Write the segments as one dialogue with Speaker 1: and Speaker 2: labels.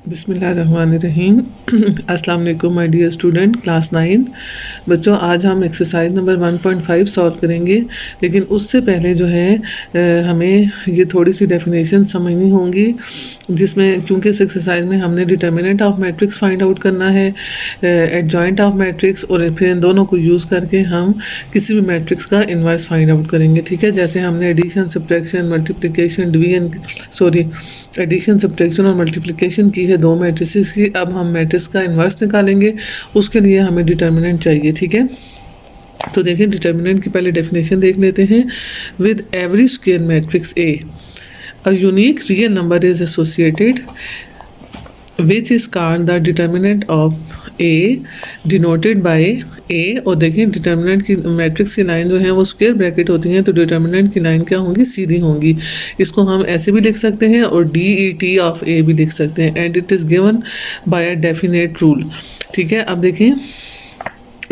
Speaker 1: बिस्मिल्लाहिर्रहमानिर्रहीम। अस्सलाम वालेकुम माय डियर स्टूडेंट क्लास 9। बच्चों, आज हम एक्सरसाइज नंबर 1.5 सॉल्व करेंगे, लेकिन उससे पहले जो है हमें ये थोड़ी सी डेफिनेशन समझनी होंगी, जिसमें क्योंकि इस एक्सरसाइज में हमने determinant of matrix find out करना है, एडजॉइंट ऑफ मैट्रिक्स, और फिर इन दोनों को यूज़ करके हम किसी भी मैट्रिक्स का इन्वर्स फाइंड आउट करेंगे। ठीक है, जैसे हमने addition, subtraction, multiplication, addition, subtraction और मल्टीप्लिकेशन की है दो मैट्रिसेस की। अब हम मैट्रिक्स का इन्वर्स निकालेंगे, उसके लिए हमें डिटर्मिनेंट चाहिए। ठीक है, तो देखिए डिटर्मिनेंट की पहले डेफिनेशन देख लेते हैं। With every square matrix a uh unique real number is associated which is called the determinant of A denoted by A. और देखिए डिटर्मिनेंट की मैट्रिक्स की लाइन जो है वो स्क्वायर ब्रैकेट होती हैं, तो डिटर्मिनेंट की लाइन क्या होंगी, सीधी होंगी। इसको हम ऐसे भी लिख सकते हैं और डी ई टी ऑफ ए भी लिख सकते हैं, and it is given by a definite rule. ठीक है, अब देखिए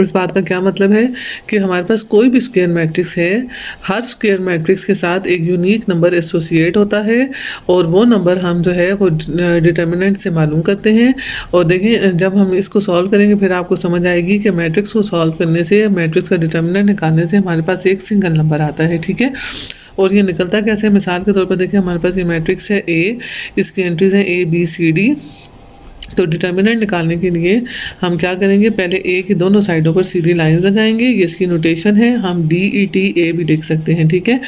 Speaker 1: इस बात का क्या मतलब है कि हमारे पास कोई भी स्क्वायर मैट्रिक्स है, हर स्क्वायर मैट्रिक्स के साथ एक यूनिक नंबर एसोसिएट होता है, और वो नंबर हम जो है वो डिटर्मिनेंट से मालूम करते हैं। और देखिए जब हम इसको सॉल्व करेंगे फिर आपको समझ आएगी कि मैट्रिक्स को सॉल्व करने से, मैट्रिक्स का डिटर्मिनेंट निकालने से हमारे पास एक सिंगल नंबर आता है। ठीक है, और ये निकलता कैसे, मिसाल के तौर पर देखिए हमारे पास ये मैट्रिक्स है ए, इसकी एंट्रीज हैं ए बी सी डी। तो डिटर्मिनेंट निकालने के लिए हम क्या करेंगे, पहले ए की दोनों साइडों पर सीधी लाइन लगाएंगे। ये इसकी नोटेशन है, हम डी ई टी ए भी लिख सकते हैं। ठीक है,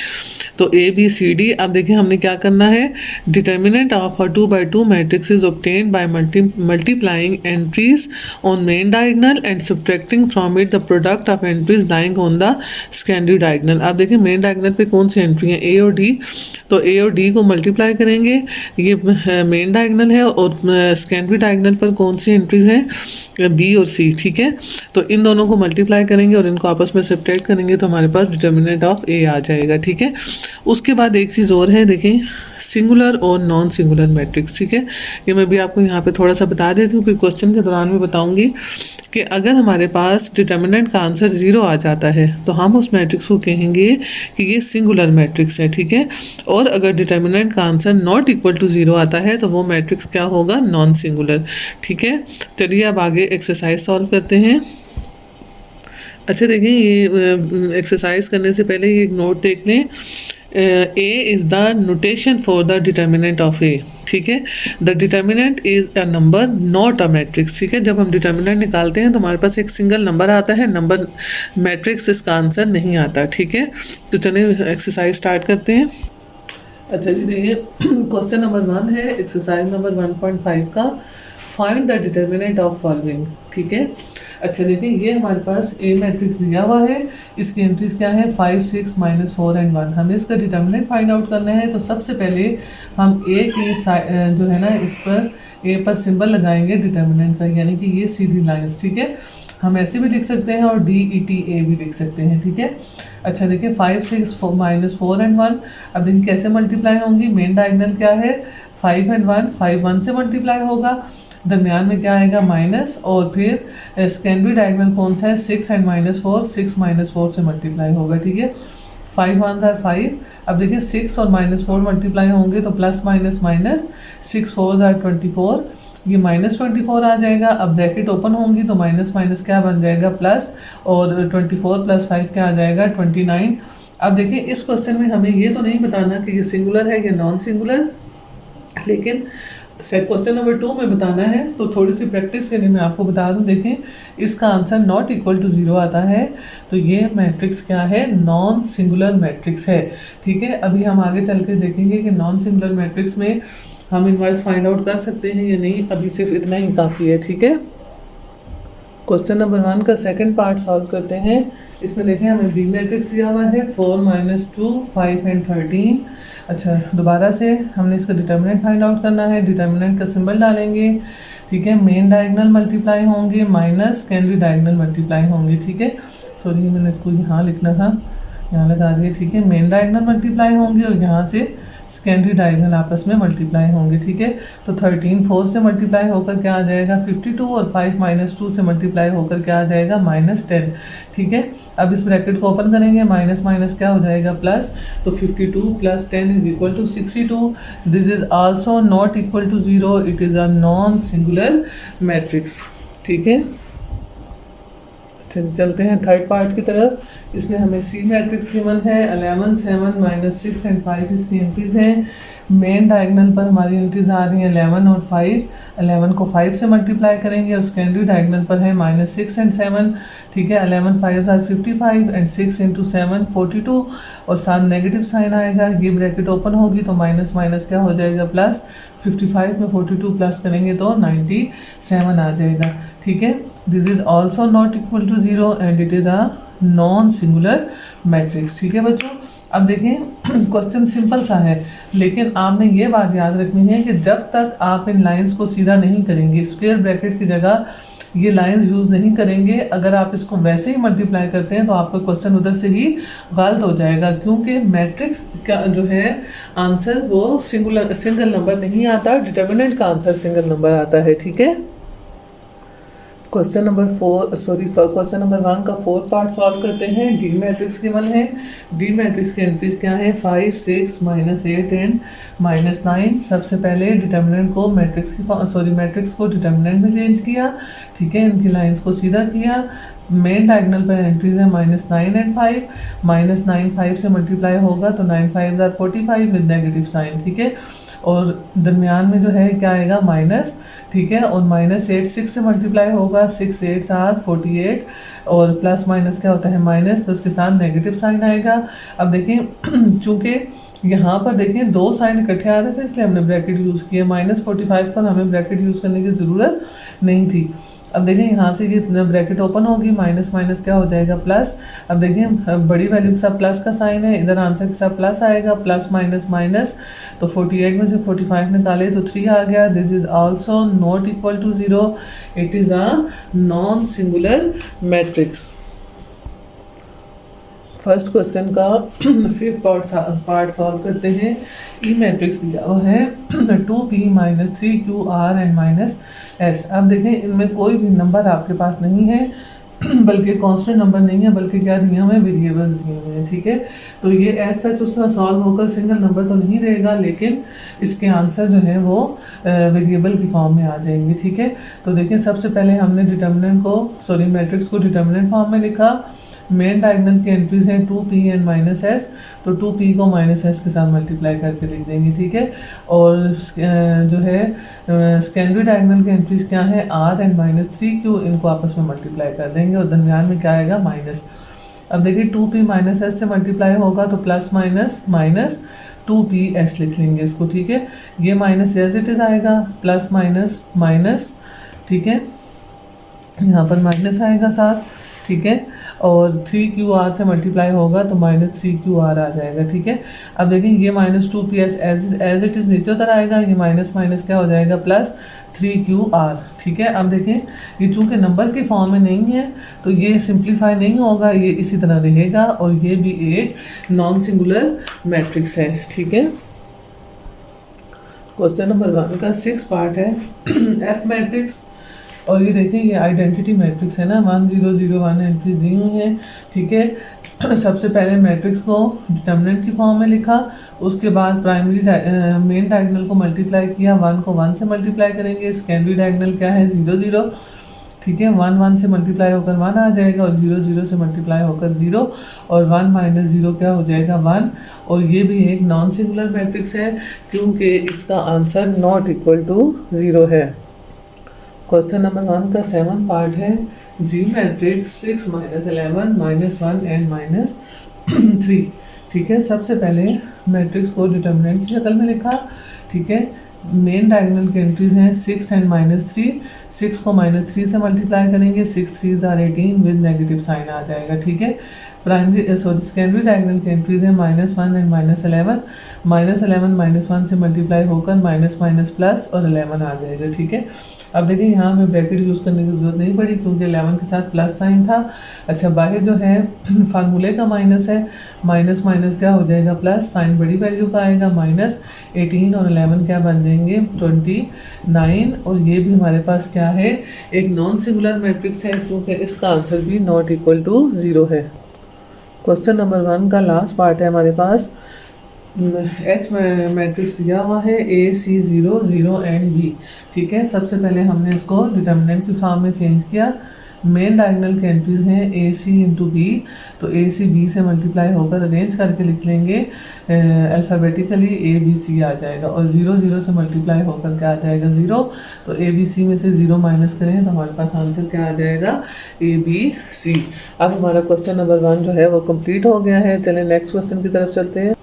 Speaker 1: तो ए बी सी डी। अब देखिए हमने क्या करना है, determinant of a 2x2 matrix is obtained by multiplying entries on main diagonal and subtracting from it the product of entries lying on the secondary diagonal. अब देखिए मेन डायगोनल पे कौन सी एंट्री है, ए और डी, तो ए और डी को multiply करेंगे, ये मेन डायगोनल है, और सेकेंडरी डायगोनल पर कौन सी एंट्रीज हैं, बी और सी। ठीक है, तो इन दोनों को मल्टीप्लाई करेंगे और इनको आपस में सब्ट्रैक्ट करेंगे, तो हमारे पास डिटर्मिनेंट ऑफ ए आ जाएगा। ठीक है, उसके बाद एक चीज़ और है, देखें सिंगुलर और नॉन सिंगुलर मैट्रिक्स। ठीक है, ये मैं भी आपको यहाँ पे थोड़ा सा बता देती हूँ, फिर क्वेश्चन के दौरान भी बताऊँगी कि अगर हमारे पास डिटर्मिनेंट का आंसर 0 आ जाता है तो हम उस मैट्रिक्स को कहेंगे कि ये सिंगुलर मैट्रिक्स है। ठीक है, और अगर डिटर्मिनेंट का आंसर नॉट इक्वल टू 0 आता है तो वो मैट्रिक्स क्या होगा, नॉन सिंगुलर। ठीक है, चलिए अब आगे एक्सरसाइज सॉल्व करते हैं। अच्छा देखिए, ये एक्सरसाइज करने से पहले ये एक नोट देख लें, A is the notation for the determinant of A. ठीक है, the determinant is a number not a matrix. ठीक है, जब हम डिटर्मिनेंट निकालते हैं तो हमारे पास एक सिंगल नंबर आता है, नंबर मैट्रिक्स इसका आंसर नहीं आता। ठीक है, तो चलिए एक्सरसाइज स्टार्ट करते हैं। अच्छा जी देखिए, क्वेश्चन नंबर 1 है एक्सरसाइज नंबर 1.5 का, find the determinant of following. ठीक है, अच्छा देखिए ये हमारे पास ए मैट्रिक्स दिया हुआ है, इसकी एंट्रीज क्या है, 5 6 -4 एंड 1। हमें इसका डिटर्मिनेंट फाइंड आउट करना है, तो सबसे पहले हम ए के जो है ना, इस पर ए पर सिंबल लगाएंगे डिटर्मिनेंट का, यानी कि ये सीधी लाइंस। ठीक है, हम ऐसे भी लिख सकते हैं और डी ई टी ए भी लिख सकते हैं। ठीक है, अच्छा देखिए 5 6 -4 एंड 1। अब देखिए कैसे मल्टीप्लाई होंगी, मेन डायगोनल क्या है, 5 एंड 1, 5 1 से मल्टीप्लाई होगा, दरमियान में क्या आएगा, माइनस, और फिर सेकेंडरी डायगोनल कौन सा है, 6 एंड -4, 6 -4 से मल्टीप्लाई होगा। ठीक है, 5 1 are 5। अब देखिए 6 और -4 मल्टीप्लाई होंगे तो प्लस माइनस माइनस, 6 4 are 24, ये -24 आ जाएगा। अब ब्रैकेट ओपन होंगी तो माइनस माइनस क्या बन जाएगा, प्लस, और 24 + 5 क्या आ जाएगा, 29। अब देखिए इस क्वेश्चन में हमें ये तो नहीं बताना कि ये सिंगुलर है या नॉन सिंगुलर, लेकिन क्वेश्चन नंबर 2 में बताना है, तो थोड़ी सी प्रैक्टिस के लिए मैं आपको बता दूं। देखें इसका आंसर नॉट इक्वल टू 0 आता है, तो ये मैट्रिक्स क्या है, नॉन सिंगुलर मैट्रिक्स है। ठीक है, अभी हम आगे चल के देखेंगे कि नॉन सिंगुलर मैट्रिक्स में हम इनवर्स फाइंड आउट कर सकते हैं या नहीं, अभी सिर्फ इतना ही काफ़ी है। ठीक है, क्वेश्चन नंबर 1 का सेकंड पार्ट सॉल्व करते हैं। इसमें देखें हमें बी मैट्रिक्स दिया हुआ है, 4 -2 5 एंड 13। अच्छा दोबारा से हमने इसका डिटर्मिनेंट फाइंड आउट करना है, डिटर्मिनेंट का सिंबल डालेंगे। ठीक है, मेन डायगोनल मल्टीप्लाई होंगे माइनस सेकेंडरी डायगोनल मल्टीप्लाई होंगे। ठीक है, सॉरी मैंने इसको यहाँ लिखना था, यहाँ लगा दिया। ठीक है, मेन डायगोनल मल्टीप्लाई होंगे और यहाँ से सेकेंडरी डायगोनल आपस में मल्टीप्लाई होंगे, ठीक है। तो 13 4 से मल्टीप्लाई होकर क्या आ जाएगा 52 और 5 माइनस 2 से मल्टीप्लाई होकर क्या आ जाएगा -10, ठीक है। अब इस ब्रैकेट को ओपन करेंगे, माइनस माइनस क्या हो जाएगा प्लस, तो 52 + 10 = 62। This is also not equal to 0, it is a non singular matrix, ठीक है। चलते हैं थर्ड पार्ट की तरफ। इसमें हमें सी मैट्रिक्स गिवन है, 11 7 -6 एंड 5 इसकी एंट्रीज हैं। मेन डायगोनल पर हमारी एंट्रीज आ रही हैं 11 और 5। 11 को 5 से मल्टीप्लाई करेंगे और सेकेंडरी डायगोनल पर है -6 एंड 7, ठीक है। 11 5 आर 55 एंड 6 × 7 42 और साथ नेगेटिव साइन आएगा, ये ब्रैकेट ओपन होगी तो माइनस माइनस क्या हो जाएगा प्लस, 55 में 42 प्लस करेंगे तो 97 आ जाएगा, ठीक है। This is also not equal to 0 and it is a non singular matrix, ठीक है बच्चों। अब देखें क्वेश्चन सिंपल सा है, लेकिन आपने ये बात याद रखनी है कि जब तक आप इन लाइंस को सीधा नहीं करेंगे, स्क्वायर ब्रैकेट की जगह ये लाइंस यूज़ नहीं करेंगे, अगर आप इसको वैसे ही मल्टीप्लाई करते हैं तो आपका क्वेश्चन उधर से ही गलत हो जाएगा, क्योंकि मैट्रिक्स का जो है आंसर वो सिंगल नंबर नहीं आता, डिटर्मिनेंट का आंसर सिंगल नंबर आता है, ठीक है। क्वेश्चन नंबर 1 का 4 पार्ट सॉल्व करते हैं। डी मैट्रिक्स गिवन है। डी मैट्रिक्स की एंट्रीज क्या है 5 6 -8 एंड -9। सबसे पहले डिटर्मिनेंट को मैट्रिक्स को डिटर्मिनेंट में चेंज किया, ठीक है। इनकी लाइंस को सीधा किया। मेन डायगोनल पर एंट्रीज है -9 एंड 5। -9 5 से मल्टीप्लाई होगा तो 9 5 आर 45 विद नेगेटिव साइन, ठीक है। और दरमियान में जो है क्या आएगा माइनस, ठीक है। और -8 6 से मल्टीप्लाई होगा, 6 8 आर 48 और प्लस माइनस क्या होता है माइनस, तो उसके साथ नेगेटिव साइन आएगा। अब देखिए चूँकि यहाँ पर देखिए दो साइन इकट्ठे आ रहे थे इसलिए हमने ब्रैकेट यूज़ किया, -45 पर हमें ब्रैकेट यूज़ करने की ज़रूरत नहीं थी। अब देखिए यहाँ से ये ब्रैकेट ओपन होगी, माइनस माइनस क्या हो जाएगा प्लस। अब देखिए बड़ी वैल्यू के साथ प्लस का साइन है, इधर आंसर के साथ प्लस आएगा, प्लस माइनस माइनस, तो 48 में से 45 निकाले तो 3 आ गया। This is also not equal to 0, it is a non singular matrix. First question का 5th पार्ट सॉल्व करते हैं। ई मैट्रिक्स दिया हुआ है 2p - 3qr एंड -s। अब देखें इनमें कोई भी नंबर आपके पास नहीं है, बल्कि कांस्टेंट नंबर नहीं है, बल्कि क्या दिए हुए हैं वेरिएबल्स दिए हुए हैं, ठीक है। तो ये एज सच उस तरह सॉल्व होकर सिंगल नंबर तो नहीं रहेगा, लेकिन इसके आंसर जो है वो वेरिएबल की फॉर्म में आ जाएंगे, ठीक है। तो देखिए सबसे पहले हमने मैट्रिक्स को डिटर्मिनेंट फॉर्म में लिखा। मेन डायगोनल की एंट्रीज हैं 2p एंड -s, तो 2p को -s के साथ मल्टीप्लाई करके लिख देंगे, ठीक है। और जो है सेकेंडरी डायगोनल की एंट्रीज क्या है r एंड -3q, इनको आपस में मल्टीप्लाई कर देंगे और दरमियान में क्या आएगा माइनस। अब देखिए 2p -s से मल्टीप्लाई होगा तो प्लस माइनस माइनस 2ps लिख लेंगे इसको, ठीक है। ये माइनस एज इट इज़ आएगा, प्लस माइनस माइनस, ठीक है। यहाँ पर माइनस आएगा साथ, ठीक है। और 3qr से मल्टीप्लाई होगा तो -3qr आ जाएगा, ठीक है। अब देखिए ये -2ps एज इट इज़ नीचे उतर आएगा, ये माइनस माइनस क्या हो जाएगा प्लस 3qr, ठीक है। अब देखें ये चूँकि नंबर की फॉर्म में नहीं है तो ये सिंप्लीफाई नहीं होगा, ये इसी तरह रहेगा और ये भी एक नॉन सिंगुलर मैट्रिक्स है, ठीक है। क्वेश्चन नंबर 1 का 6 पार्ट है एफ मैट्रिक्स। और ये देखें ये आइडेंटिटी मैट्रिक्स है ना, 1 0 0 1 एंट्रीज दी हुई हैं, ठीक है। सबसे पहले मैट्रिक्स को डिटर्मिनेंट की फॉर्म में लिखा, उसके बाद मेन डायगोनल को मल्टीप्लाई किया, 1 को 1 से मल्टीप्लाई करेंगे। सेकेंडरी डायगोनल क्या है 0 0, ठीक है। 1 1 से मल्टीप्लाई होकर 1 आ जाएगा और 0 0 से मल्टीप्लाई होकर 0 और 1 - 0 क्या हो जाएगा 1। और ये भी एक नॉन सिंगुलर मैट्रिक्स है क्योंकि इसका आंसर नॉट इक्वल टू 0 है। क्वेश्चन नंबर 1 का 7 पार्ट है जी मैट्रिक्स 6 - 11 -1 एंड -3, ठीक है। सबसे पहले मैट्रिक्स को डिटर्मिनेंट की शक्ल में लिखा, ठीक है। मेन डायगोनल की एंट्रीज हैं 6 एंड -3। 6 को -3 से मल्टीप्लाई करेंगे, 6 3 आर 18 विद नेगेटिव साइन आ जाएगा, ठीक है। प्राइमरी सेकेंडरी डायगोनल की एंट्रीज है -1 एंड -11। -11 -1 से मल्टीप्लाई होकर माइनस माइनस प्लस और 11 आ जाएगा। ठीक है, अब देखिए यहाँ हमें ब्रैकेट यूज़ करने की ज़रूरत नहीं पड़ी क्योंकि 11 के साथ प्लस साइन था। अच्छा, बाहर जो है फार्मूले का माइनस है, माइनस माइनस क्या हो जाएगा प्लस, साइन बड़ी वैल्यू का आएगा, -18 और 11 क्या बन जाएंगे 29। और ये भी हमारे पास क्या है, एक नॉन सिंगुलर मैट्रिक्स है क्योंकि इसका आंसर भी नॉट इक्वल टू 0 है। क्वेश्चन नंबर 1 का लास्ट पार्ट है हमारे पास। एच मैट्रिक्स दिया हुआ है AC 0 0 एंड B। ठीक है, सबसे पहले हमने इसको डिटर्मिनेंट की फॉर्म में चेंज किया। मेन डायगोनल की एंट्रीज हैं AC इंटू B, तो AC B से मल्टीप्लाई होकर अरेंज करके लिख लेंगे अल्फ़ाबेटिकली ABC आ जाएगा, और 0 0 से मल्टीप्लाई होकर क्या आ जाएगा 0। तो ABC में से 0 माइनस करें तो हमारे पास आंसर क्या आ जाएगा ABC। अब हमारा क्वेश्चन नंबर 1 जो है वो कंप्लीट हो गया है। चलें नेक्स्ट क्वेश्चन की तरफ चलते हैं।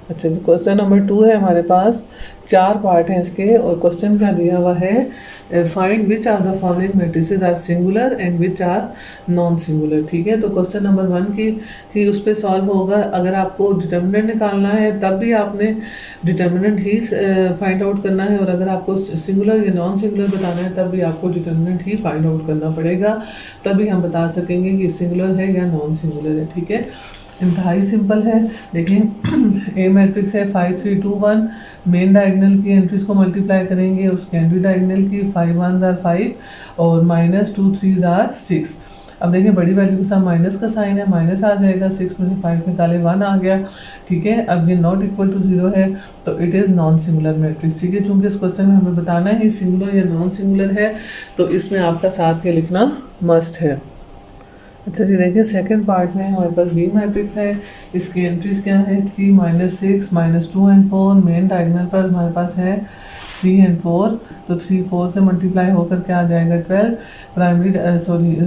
Speaker 1: अच्छा, जो क्वेश्चन नंबर 2 है हमारे पास, 4 पार्ट हैं इसके, और क्वेश्चन क्या दिया हुआ है, find which are the following matrices are singular and which are non singular. ठीक है, तो क्वेश्चन नंबर 1 की उस पर सॉल्व होगा। अगर आपको डिटर्मिनेंट निकालना है तब भी आपने डिटर्मिनेंट ही फाइंड आउट करना है, और अगर आपको सिंगुलर या नॉन सिंगुलर बताना है तब भी आपको डिटर्मिनेंट ही फाइंड आउट करना पड़ेगा, तभी हम बता सकेंगे कि सिंगुलर है या नॉन सिंगुलर है। ठीक है, इंतहाई सिंपल है। देखिए, ए मैट्रिक्स है 5 3 2 1। मेन डायगोनल की एंट्रीज को मल्टीप्लाई करेंगे, उस सेकेंडरी डायगोनल की 5 1s are 5 और -2 3s are 6। अब देखिए बड़ी वैल्यू के साथ माइनस का साइन है, माइनस आ जाएगा, 6 में से 5 निकाले 1 आ गया। ठीक है, अब ये नॉट इक्वल टू 0 है तो it is non singular matrix. ठीक है, क्योंकि इस क्वेश्चन में हमें बताना है सिंगुलर या नॉन सिंगुलर है, तो इसमें आपका साथ ये लिखना मस्ट है। अच्छा जी, देखिए सेकंड पार्ट में हमारे पास बी मैट्रिक्स है। इसकी एंट्रीज क्या है 3 -6 -2 एंड 4। मेन डायगोनल पर हमारे पास है 3 एंड 4, तो 3 4 से मल्टीप्लाई होकर क्या आ जाएगा 12। प्राइमरी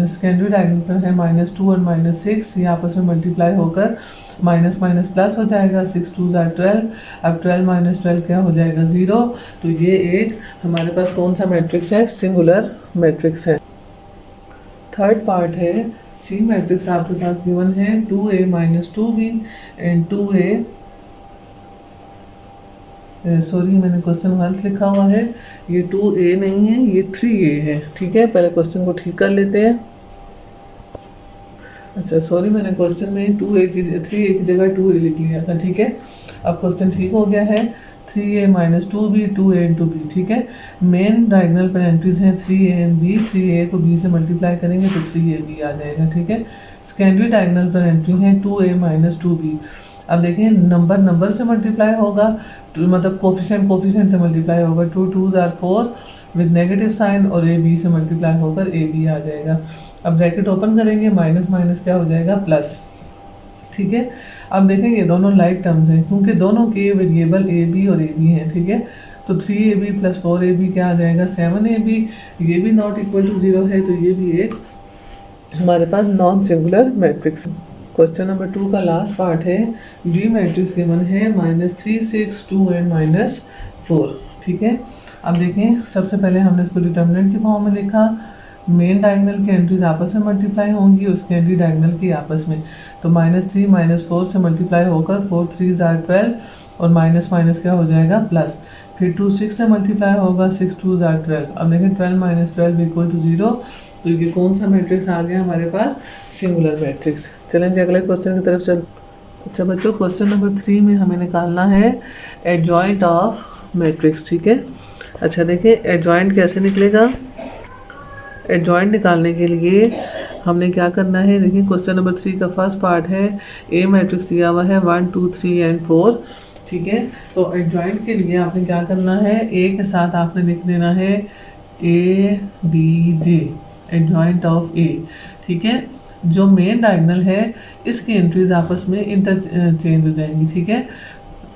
Speaker 1: सेकेंडरी डायगोनल पर है -2 और -6, ये आपस में मल्टीप्लाई होकर माइनस माइनस प्लस हो जाएगा, 6 2s are 12। अब 12 - 12 क्या हो जाएगा 0। तो ये एक हमारे पास कौन सा मैट्रिक्स है, सिंगुलर मैट्रिक्स है। थर्ड पार्ट है सी मैट्रिक्स, आपके पास गिवन है 2A - 2B and 2A, sorry मैंने क्वेश्चन गलत लिखा हुआ है, ये 2A नहीं है, ये 3A है। ठीक है, पहले क्वेश्चन को ठीक कर लेते हैं। अच्छा सॉरी, मैंने क्वेश्चन में 3A की जगह 2A लिख लिया था। ठीक है, अब क्वेश्चन ठीक हो गया है। 3A - 2B 2A into B। ठीक है, मेन डायगोनल पर एंट्रीज हैं 3A एंड B। 3A को B से मल्टीप्लाई करेंगे तो 3AB आ जाएगा। ठीक है, सेकेंडरी डायगोनल पर एंट्री है 2A - 2B। अब देखिए नंबर से मल्टीप्लाई होगा, मतलब कोफिशिएंट से मल्टीप्लाई होगा। 2 2s are 4 with negative sign, और AB से मल्टीप्लाई होकर AB आ जाएगा। अब ब्रैकेट ओपन करेंगे, माइनस माइनस क्या हो जाएगा प्लस। ठीक है, अब देखें ये दोनों लाइक टर्म्स हैं क्योंकि दोनों के वेरिएबल AB और AB हैं। ठीक है, तो 3AB + 4AB क्या आ जाएगा 7AB। ये भी नॉट इक्वल टू 0 है, तो ये भी एक हमारे पास non singular matrix. Question number 2 का लास्ट पार्ट है। डी मैट्रिक्स गिवन है -3 6 2 एंड -4। ठीक है, अब देखें सबसे पहले हमने इसको डिटर्मिनेंट की फॉर्म में लिखा। मेन डायगोनल की एंट्रीज आपस में मल्टीप्लाई होंगी, उसके एंट्री डायगोनल की आपस में, तो -3 -4 से मल्टीप्लाई होकर 4 3s are 12 और माइनस माइनस क्या हो जाएगा प्लस। फिर 2 6 से मल्टीप्लाई होगा, 6 2s are 12। अब देखें 12 - 12 = 0, तो ये कौन सा मैट्रिक्स आ गया हमारे पास, सिंगुलर मैट्रिक्स। चलें अगले क्वेश्चन की तरफ चल। अच्छा बच्चों, क्वेश्चन नंबर 3 में हमें निकालना है एडजॉइंट ऑफ मैट्रिक्स। ठीक है, अच्छा देखिए एडजॉइंट कैसे निकलेगा। एडजॉइंट निकालने के लिए हमने क्या करना है, देखिए क्वेश्चन नंबर 3 का फर्स्ट पार्ट है। ए मैट्रिक्स दिया हुआ है 1 2 3 एंड 4। ठीक है, तो एडजॉइंट के लिए आपने क्या करना है, ए के साथ आपने लिख देना है ABJ, एडजॉइंट ऑफ ए। ठीक है, जो मेन डायगोनल है इसकी एंट्रीज आपस में इंटरचेंज हो जाएंगी। ठीक है,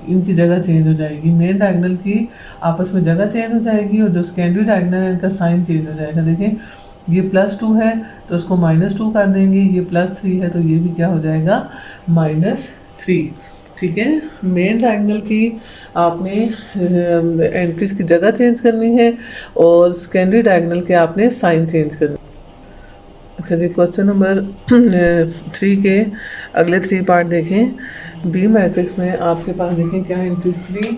Speaker 1: इनकी जगह चेंज हो जाएगी, मेन डायगोनल की आपस में जगह चेंज हो जाएगी, और जो सेकेंडरी डायगोनल है इनका साइन चेंज हो जाएगा। देखें ये +2 है तो इसको -2 कर देंगे, ये +3 है तो ये भी क्या हो जाएगा -3। ठीक है, मेन डायगोनल की आपने एंट्रीज की जगह चेंज करनी है, और सेकेंडरी डायगोनल के आपने साइन चेंज करना है। अच्छा जी, क्वेश्चन नंबर 3 के अगले 3 पार्ट देखें। बी मैट्रिक्स में आपके पास देखें क्या है, इंक्रीज 3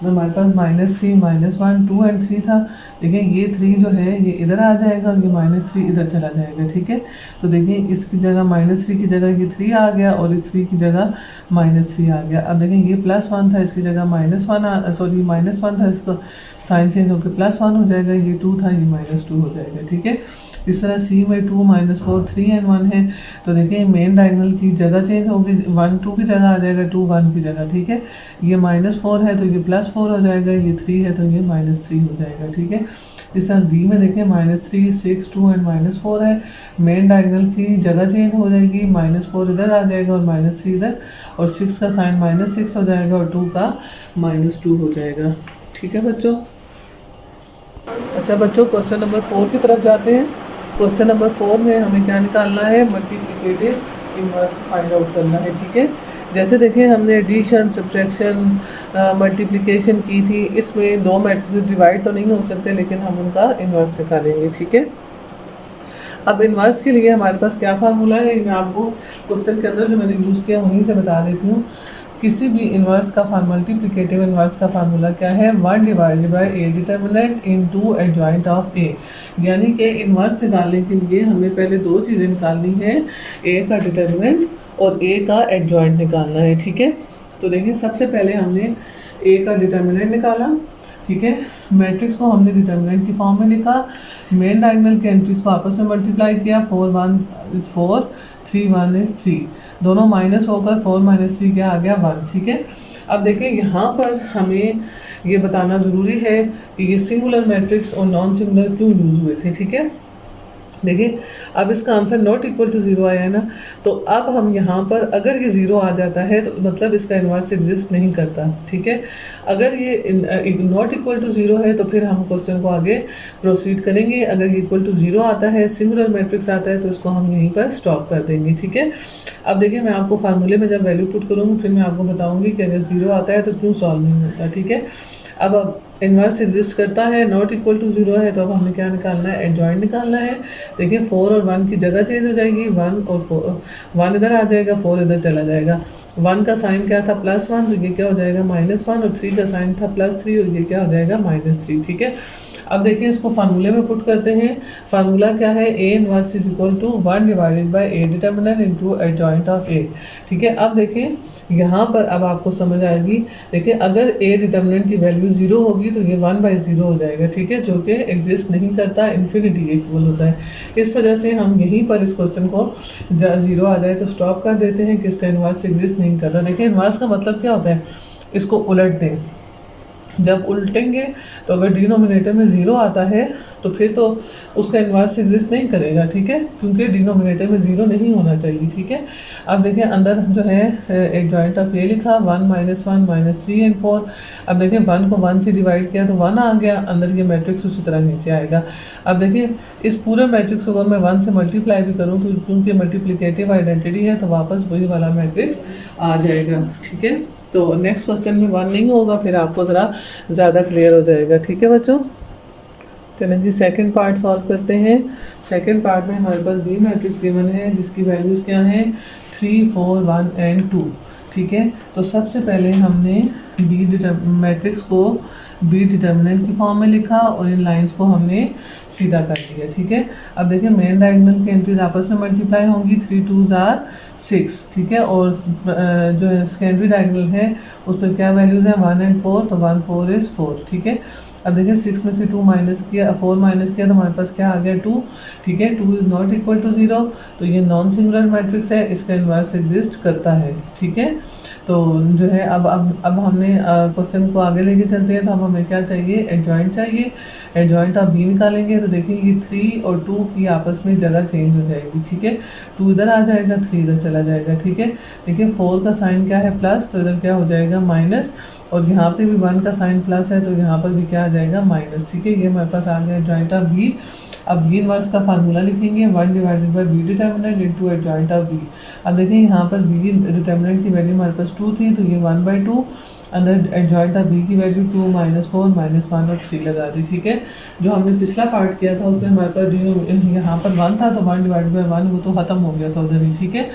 Speaker 1: में हमारे पास -3 -1 2 एंड 3 था। देखिए ये 3 जो है ये इधर आ जाएगा और ये -3 इधर चला जाएगा, ठीक है। तो देखिए इसकी जगह -3 की जगह ये 3 आ गया और इस 3 की जगह -3 आ गया। अब देखिए ये +1 था, इसकी जगह -1 सॉरी -1 था, इसका साइन चेंज होकर +1 हो जाएगा। ये 2 था, ये -2 हो जाएगा, ठीक है। इस तरह सी में 2 -4 3 एंड 1 है। तो देखिए मेन डायगोनल की जगह चेंज होगी, 1 2 की जगह आ जाएगा, 2 1 की जगह, ठीक है। ये -4 है तो ये +4 हो जाएगा, ये 3 है तो ये -3 हो जाएगा, ठीक है। इस तरह डी में देखें -3 6 2 एंड -4 है। मेन डायगोनल की जगह चेंज हो जाएगी, -4 इधर आ जाएगा और -3 इधर, और 6 का साइन -6 हो जाएगा और 2 का -2 हो जाएगा, ठीक है बच्चों। अच्छा बच्चों, क्वेश्चन नंबर 4 की तरफ जाते हैं। क्वेश्चन नंबर 4 में हमें क्या निकालना है, मल्टीप्लिकेटिव इनवर्स फाइंड आउट करना है, ठीक है। जैसे देखें हमने एडिशन सब्ट्रैक्शन मल्टीप्लिकेशन की थी, इसमें 2 मैट्रिसेस डिवाइड तो नहीं हो सकते, लेकिन हम उनका इन्वर्स निकालेंगे, ठीक है। अब इन्वर्स के लिए हमारे पास क्या फार्मूला है, मैं आपको क्वेश्चन के अंदर जो मैंने यूज़ किया वहीं से बता देती हूँ। किसी भी इन्वर्स का मल्टीप्लिकेटिव इन्वर्स का फार्मूला क्या है, 1 divided by A determinant into adjoint of A. यानी कि इन्वर्स निकालने के लिए हमें पहले 2 चीज़ें निकालनी है, ए का डिटर्मिनेंट और ए का एडजॉइंट निकालना है, ठीक है। तो देखिए सबसे पहले हमने ए का डिटर्मिनेंट निकाला, ठीक है। मैट्रिक्स को हमने डिटर्मिनेंट की फॉर्म में लिखा, मेन डायगोनल के एंट्रीज को आपस में मल्टीप्लाई किया, 4 1 इज 4 3 1 इज 3, दोनों माइनस होकर 4 - 3 क्या आ गया 1, ठीक है। अब देखें यहाँ पर हमें ये बताना ज़रूरी है कि ये सिंगुलर मैट्रिक्स और नॉन सिंगुलर क्यों यूज़ हुए थे, ठीक है। देखिए अब इसका आंसर नॉट इक्वल टू 0 आया है ना, तो अब हम यहाँ पर अगर ये 0 आ जाता है तो मतलब इसका इन्वर्स एग्जिस्ट नहीं करता, ठीक है। अगर ये नॉट इक्वल टू 0 है तो फिर हम क्वेश्चन को आगे प्रोसीड करेंगे। अगर ये इक्वल टू 0 आता है, सिंगुलर मैट्रिक्स आता है, तो इसको हम यहीं पर स्टॉप कर देंगे, ठीक है। अब देखिए मैं आपको फार्मूले में जब वैल्यू पुट करूँगी फिर मैं आपको बताऊँगी कि अगर 0 आता है तो क्यों सॉल्व नहीं होता, ठीक है। अब इन्वर्स एग्जिस्ट करता है, नॉट इक्वल टू 0 है, तो अब हमें क्या निकालना है, एडजॉइंट निकालना है। देखिए 4 और 1 की जगह चेंज हो जाएगी, 1 और 4, 1 इधर आ जाएगा, 4 इधर चला जाएगा। 1 का साइन क्या था +1, तो ये क्या हो जाएगा -1, और 3 का साइन था +3 और ये क्या हो जाएगा -3, ठीक है। अब देखिए इसको फार्मूले में पुट करते हैं। फार्मूला क्या है, A inverse is equal to 1 divided by A determinant into adjoint of A, ठीक है। अब देखिए यहाँ पर अब आपको समझ आएगी। देखिए अगर ए डिटर्मिनेंट की वैल्यू 0 होगी तो ये 1/0 हो जाएगा, ठीक है, जो कि एग्जिस्ट नहीं करता, इन्फिनिटी के इक्वल होता है। इस वजह से हम यहीं पर इस क्वेश्चन को 0 आ जाए तो स्टॉप कर देते हैं कि इसका इन्वर्स एग्जिस्ट नहीं करता। देखिए इन्वर्स का मतलब क्या होता है, इसको उलट दें। जब उल्टेंगे तो अगर डिनोमिनेटर में 0 आता है तो फिर तो उसका इन्वर्स एग्जिस्ट नहीं करेगा, ठीक है, क्योंकि डिनोमिनेटर में 0 नहीं होना चाहिए, ठीक है। अब देखिए अंदर जो है एडजॉइंट ऑफ ये लिखा 1 -1 -3 एंड 4। अब देखिए 1 को 1 से डिवाइड किया तो 1 आ गया, अंदर ये मैट्रिक्स उसी तरह नीचे आएगा। अब देखिए इस पूरे मैट्रिक्स को अगर मैं 1 से मल्टीप्लाई भी करूँ तो क्योंकि मल्टीप्लिकेटिव आइडेंटिटी है तो वापस वही वाला मैट्रिक्स आ जाएगा, ठीक है। तो नेक्स्ट क्वेश्चन में 1 नहीं होगा, फिर आपको ज़रा ज़्यादा क्लियर हो जाएगा, ठीक है बच्चों। चलें जी सेकंड पार्ट सॉल्व करते हैं। सेकंड पार्ट में हमारे पास बी मैट्रिक्स गिवन है जिसकी वैल्यूज़ क्या हैं, 3 4 1 एंड 2, ठीक है। तो सबसे पहले हमने मैट्रिक्स को बी डिटर्मिनेंट की फॉर्म में लिखा और इन लाइंस को हमने सीधा कर दिया, ठीक है। अब देखिए मेन डायगोनल की एंट्रीज आपस में मल्टीप्लाई होंगी, 3 2s are 6, ठीक है। और जो सेकेंडरी डायगोनल है उस पर क्या वैल्यूज़ हैं, 1 and 4, तो 1 4 is 4, ठीक है। अब देखिए 6 में से 2 माइनस किया, 4 माइनस किया तो हमारे पास क्या आ गया 2, ठीक है। 2 इज़ नॉट इक्वल टू 0, तो ये नॉन सिंगुलर मैट्रिक्स है, इसका इन्वर्स एग्जिस्ट करता है, ठीक है। तो जो है अब हमने क्वेश्चन को आगे लेके चलते हैं। तो अब हमें क्या चाहिए, एडजॉइंट चाहिए। एडजॉइंट आप बी निकालेंगे तो देखिए ये 3 और 2 की आपस में जगह चेंज हो जाएगी, ठीक है। 2 इधर आ जाएगा, 3 इधर चला जाएगा, ठीक है। देखिए 4 का साइन क्या है प्लस, तो इधर क्या हो जाएगा माइनस, और यहाँ पे भी 1 का साइन प्लस है तो यहाँ पर भी क्या आ जाएगा माइनस, ठीक है। ये हमारे पास आ गया एडजॉइंट ऑफ बी। अब बी इनवर्स का फार्मूला लिखेंगे, 1 divided by B determinant into adjoint of B. अब देखिए यहाँ पर बी डिटर्मिनेंट की वैल्यू हमारे पास 2 थी तो ये 1/2, अंदर एडजॉइंट था बी की वैल्यू 2 -4 -1 और 3 लगा दी, ठीक है। जो हमने पिछला पार्ट किया था उसमें हमारे पास यहाँ पर 1 था तो 1 डिवाइड बाई 1 वो तो ख़त्म हो गया था उधर ही, ठीक है।